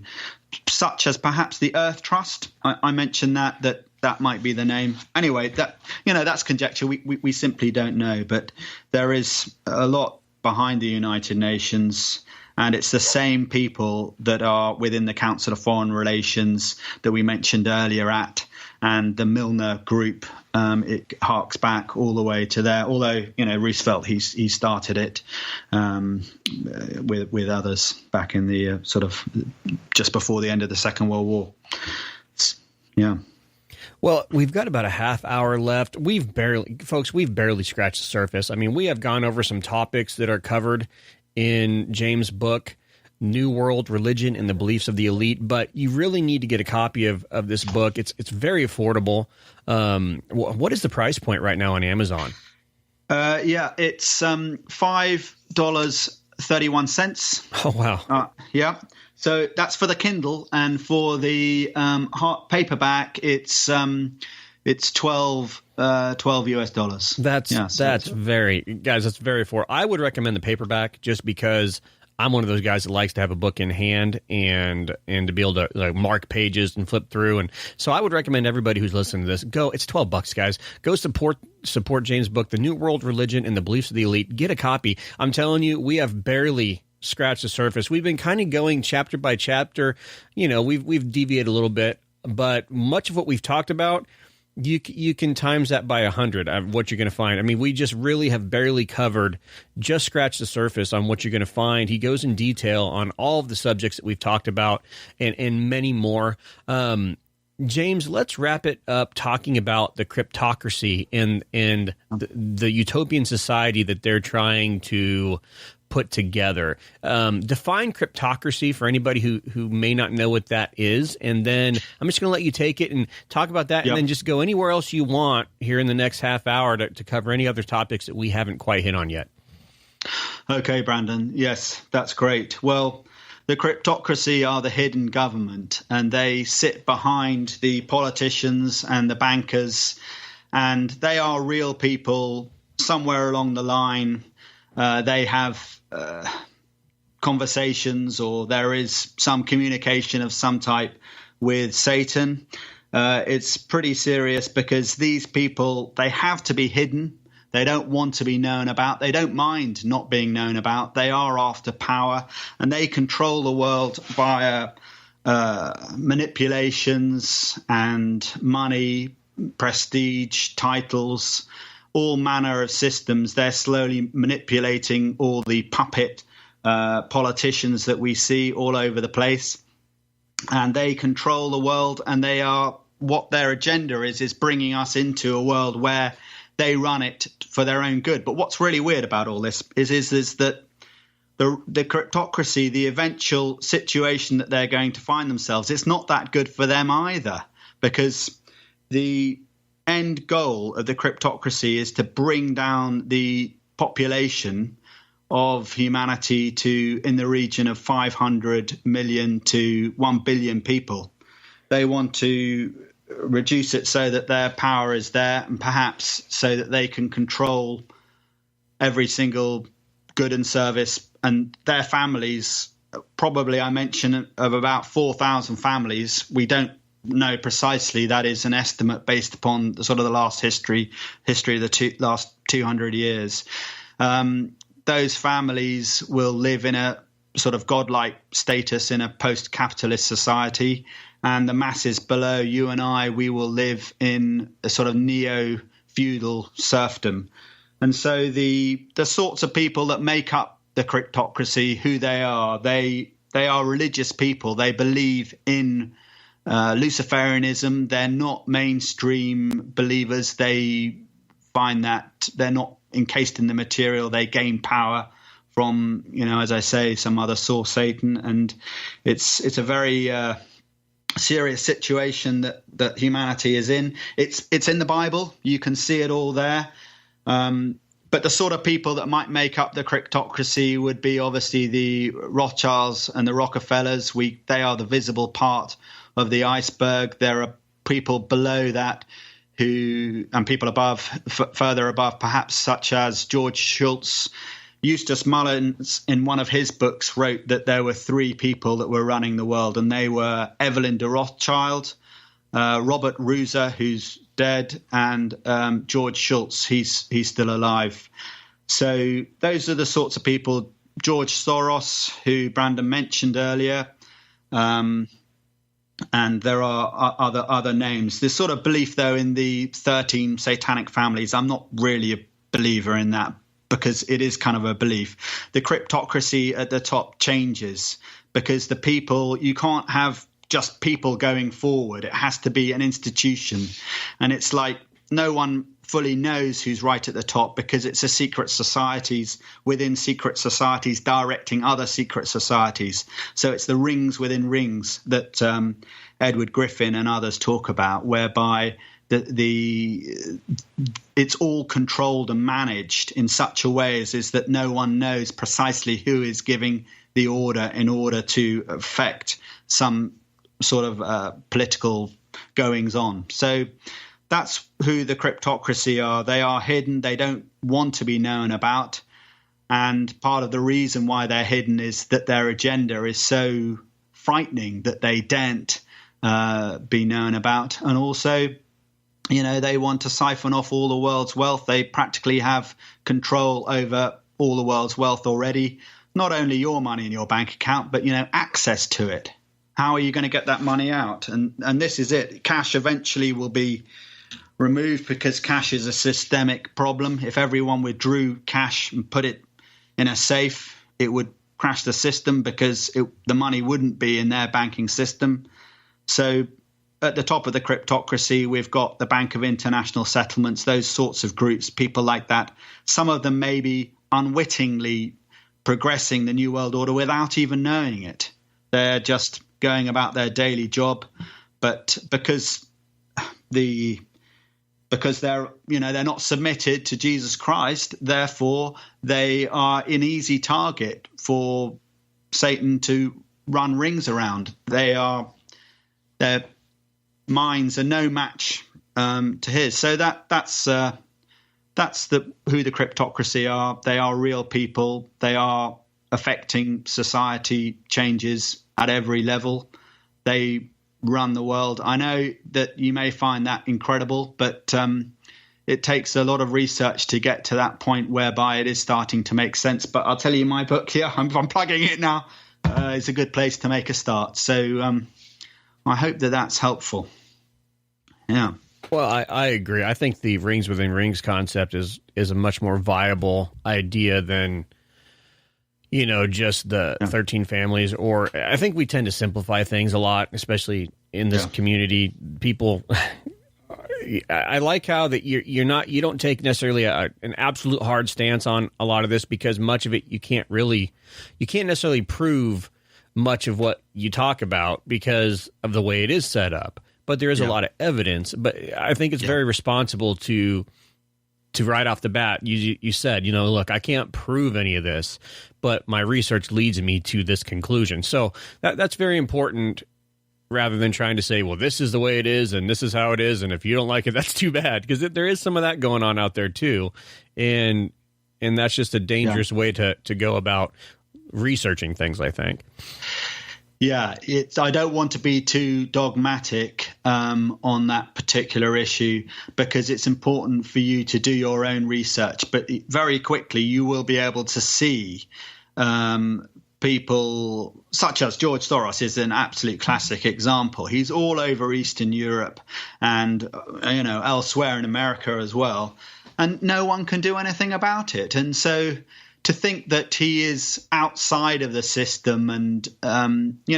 such as perhaps the Earth Trust. I mentioned that might be the name. Anyway, that's conjecture. We simply don't know. But there is a lot behind the United Nations. And it's the same people that are within the Council of Foreign Relations that we mentioned earlier and the Milner Group. It harks back all the way to there. Although, Roosevelt, he started it with others back in the sort of just before the end of the Second World War. Yeah. Well, we've got about a half hour left. We've barely scratched the surface. I mean, we have gone over some topics that are covered in James' book, New World Religion and the Beliefs of the Elite, but you really need to get a copy of this book. It's very affordable. What is the price point right now on Amazon? It's $5.31. Oh, wow. Yeah. So that's for the Kindle, and for the paperback, it's $12 US. That's very affordable. I would recommend the paperback just because I'm one of those guys that likes to have a book in hand and to be able to mark pages and flip through. And so I would recommend everybody who's listening to this, it's $12, guys. Go support James' book, The New World Religion and the Beliefs of the Elite. Get a copy. I'm telling you, we have barely scratched the surface. We've been kind of going chapter by chapter. We've deviated a little bit, but much of what we've talked about, You can times that by 100 of what you're going to find. I mean, we just really have barely covered, just scratched the surface on what you're going to find. He goes in detail on all of the subjects that we've talked about and many more. James, let's wrap it up talking about the cryptocracy and the utopian society that they're trying to put together. Define cryptocracy for anybody who may not know what that is, and then I'm just going to let you take it and talk about that, and then just go anywhere else you want here in the next half hour to cover any other topics that we haven't quite hit on yet. Okay, Brandon. Yes, that's great. Well, the cryptocracy are the hidden government, and they sit behind the politicians and the bankers, and they are real people somewhere along the line. They have conversations, or there is some communication of some type with Satan. It's pretty serious because these people, they have to be hidden. They don't want to be known about. They don't mind not being known about. They are after power, and they control the world via manipulations and money, prestige, titles, all manner of systems. They're slowly manipulating all the puppet politicians that we see all over the place, and they control the world. And they are, what their agenda is bringing us into a world where they run it for their own good. But what's really weird about all this is that the cryptocracy, the eventual situation that they're going to find themselves, it's not that good for them either, because the end goal of the cryptocracy is to bring down the population of humanity to in the region of 500 million to 1 billion people. They want to reduce it so that their power is there, and perhaps so that they can control every single good and service, and their families. Probably I mentioned of about 4,000 families. We don't know precisely. That is an estimate based upon the sort of the last history of the last 200 years. Those families will live in a sort of godlike status in a post-capitalist society, and the masses below, you and I, we will live in a sort of neo-feudal serfdom. And so the sorts of people that make up the cryptocracy, who they are religious people. They believe in Luciferianism. They're not mainstream believers. They find that they're not encased in the material. They gain power from, as I say, some other source, Satan. And it's a very serious situation that humanity is in. It's in the Bible. You can see it all there. But the sort of people that might make up the cryptocracy would be obviously the Rothschilds and the Rockefellers. They are the visible part of the iceberg. There are people below that and people above, further above, perhaps, such as George Shultz. Eustace Mullins, in one of his books, wrote that there were three people that were running the world, and they were Evelyn de Rothschild, Robert Ruser, who's dead, and George Shultz. He's still alive. So those are the sorts of people. George Soros, who Brandon mentioned earlier, and there are other names. This sort of belief, though, in the 13 satanic families, I'm not really a believer in that, because it is kind of a belief. The cryptocracy at the top changes because the people, you can't have just people going forward. It has to be an institution. And it's like no one fully knows who's right at the top, because it's a secret societies within secret societies directing other secret societies. So it's the rings within rings that Edward Griffin and others talk about, whereby it's all controlled and managed in such a way as that no one knows precisely who is giving the order in order to affect some sort of political goings on. So that's who the cryptocracy are. They are hidden. They don't want to be known about. And part of the reason why they're hidden is that their agenda is so frightening that they daren't be known about. And also, they want to siphon off all the world's wealth. They practically have control over all the world's wealth already. Not only your money in your bank account, but, access to it. How are you going to get that money out? And this is it. Cash eventually will be removed because cash is a systemic problem. If everyone withdrew cash and put it in a safe, it would crash the system because the money wouldn't be in their banking system. So at the top of the cryptocracy, we've got the Bank of International Settlements, those sorts of groups, people like that. Some of them may be unwittingly progressing the New World Order without even knowing it. They're just going about their daily job, but because they're not submitted to Jesus Christ, therefore they are an easy target for Satan to run rings around. Their minds are no match to his. So that's who the cryptocracy are. They are real people. They are affecting society changes at every level. They run the world. I know that you may find that incredible, but it takes a lot of research to get to that point whereby it is starting to make sense. But I'll tell you, my book here, I'm plugging it now, is a good place to make a start. So I hope that that's helpful. Yeah. Well, I agree. I think the rings within rings concept is a much more viable idea than, just the 13 families. Or I think we tend to simplify things a lot, especially in this community. People, I like how that you don't take necessarily an absolute hard stance on a lot of this, because much of it you can't necessarily prove much of what you talk about because of the way it is set up. But there is a lot of evidence. But I think it's very responsible to right off the bat, you said, look, I can't prove any of this, but my research leads me to this conclusion. So that's very important, rather than trying to say, well, this is the way it is and this is how it is, and if you don't like it, that's too bad, because there is some of that going on out there too. And that's just a dangerous way to go about researching things, I think. Yeah, I don't want to be too dogmatic on that particular issue, because it's important for you to do your own research. But very quickly, you will be able to see people such as George Soros is an absolute classic example. He's all over Eastern Europe and elsewhere in America as well, and no one can do anything about it. And so to think that he is outside of the system and,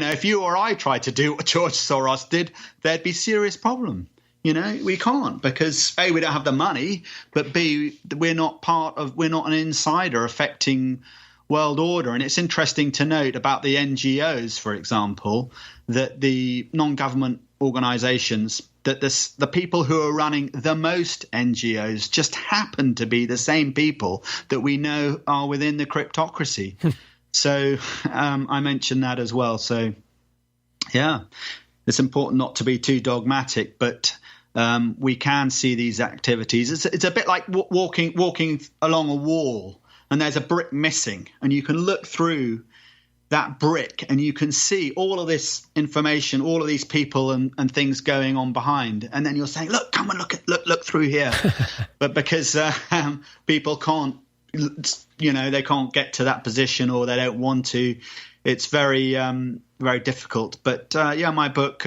if you or I tried to do what George Soros did, there'd be serious problem. We can't, because A, we don't have the money, but B, we're not an insider affecting world order. And it's interesting to note about the NGOs, for example, that the non-government organizations, that the people who are running the most NGOs just happen to be the same people that we know are within the cryptocracy. So I mentioned that as well. So, yeah, it's important not to be too dogmatic, but we can see these activities. It's a bit like walking along a wall and there's a brick missing, and you can look through that brick and you can see all of this information, all of these people and things going on behind. And then you're saying, look, come and look through here. But because people can't, they can't get to that position, or they don't want to, it's very, very difficult. But my book,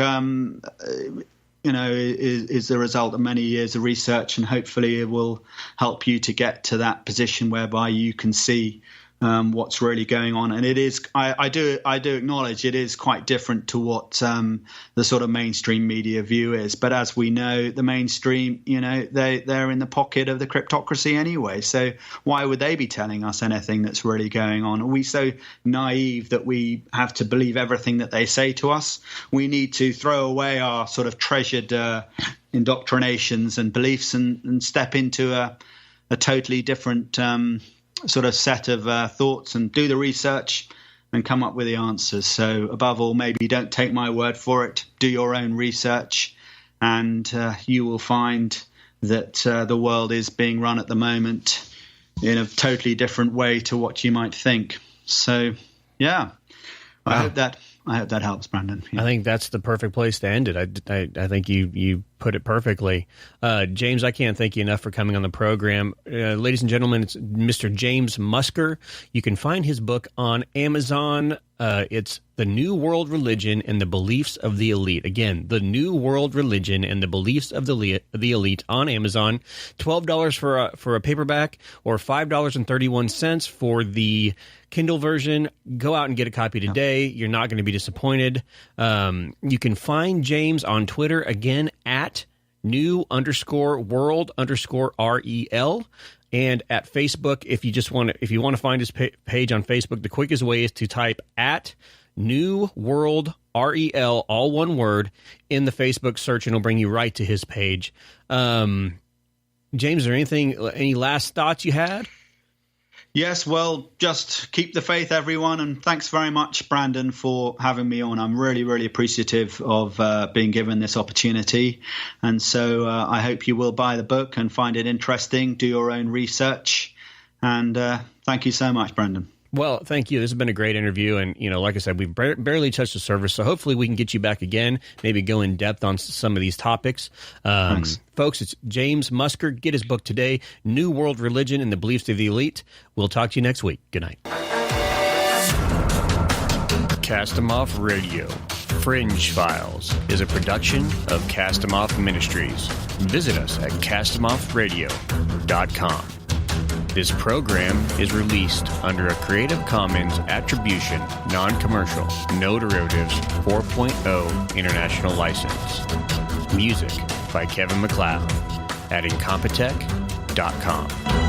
is the result of many years of research, and hopefully it will help you to get to that position whereby you can see what's really going on. And it is, I do acknowledge it is quite different to what the sort of mainstream media view is. But as we know, the mainstream, they're in the pocket of the cryptocracy anyway. So why would they be telling us anything that's really going on? Are we so naive that we have to believe everything that they say to us? We need to throw away our sort of treasured indoctrinations and beliefs and step into a totally different sort of set of thoughts, and do the research and come up with the answers. So above all, maybe don't take my word for it. Do your own research, and you will find that the world is being run at the moment in a totally different way to what you might think. So, yeah, I hope that helps, Brandon. Yeah. I think that's the perfect place to end it. I think you put it perfectly. James, I can't thank you enough for coming on the program. Ladies and gentlemen, it's Mr. James Musker. You can find his book on Amazon. It's The New World Religion and the Beliefs of the Elite. Again, The New World Religion and the Beliefs of the Elite on Amazon. $12 for a paperback or $5.31 for the Kindle version. Go out and get a copy today. You're not going to be disappointed. You can find James on Twitter, again, at new_world_REL. And at Facebook, if you want to find his page on Facebook, the quickest way is to type at New World REL, all one word, in the Facebook search, and it'll bring you right to his page. James, is there any last thoughts you had? Yes, well, just keep the faith, everyone, and thanks very much, Brandon, for having me on. I'm really, really appreciative of being given this opportunity, and so I hope you will buy the book and find it interesting, do your own research, and thank you so much, Brandon. Well, thank you. This has been a great interview, and like I said, we've barely touched the surface, so hopefully we can get you back again, maybe go in depth on some of these topics. Thanks. Folks, it's James Musker. Get his book today, New World Religion and the Beliefs of the Elite. We'll talk to you next week. Good night. Cast 'Em Off Radio. Fringe Files is a production of Cast 'Em Off Ministries. Visit us at castemoffradio.com. This program is released under a Creative Commons Attribution, Non-Commercial, No Derivatives 4.0 International License. Music by Kevin MacLeod at incompetech.com.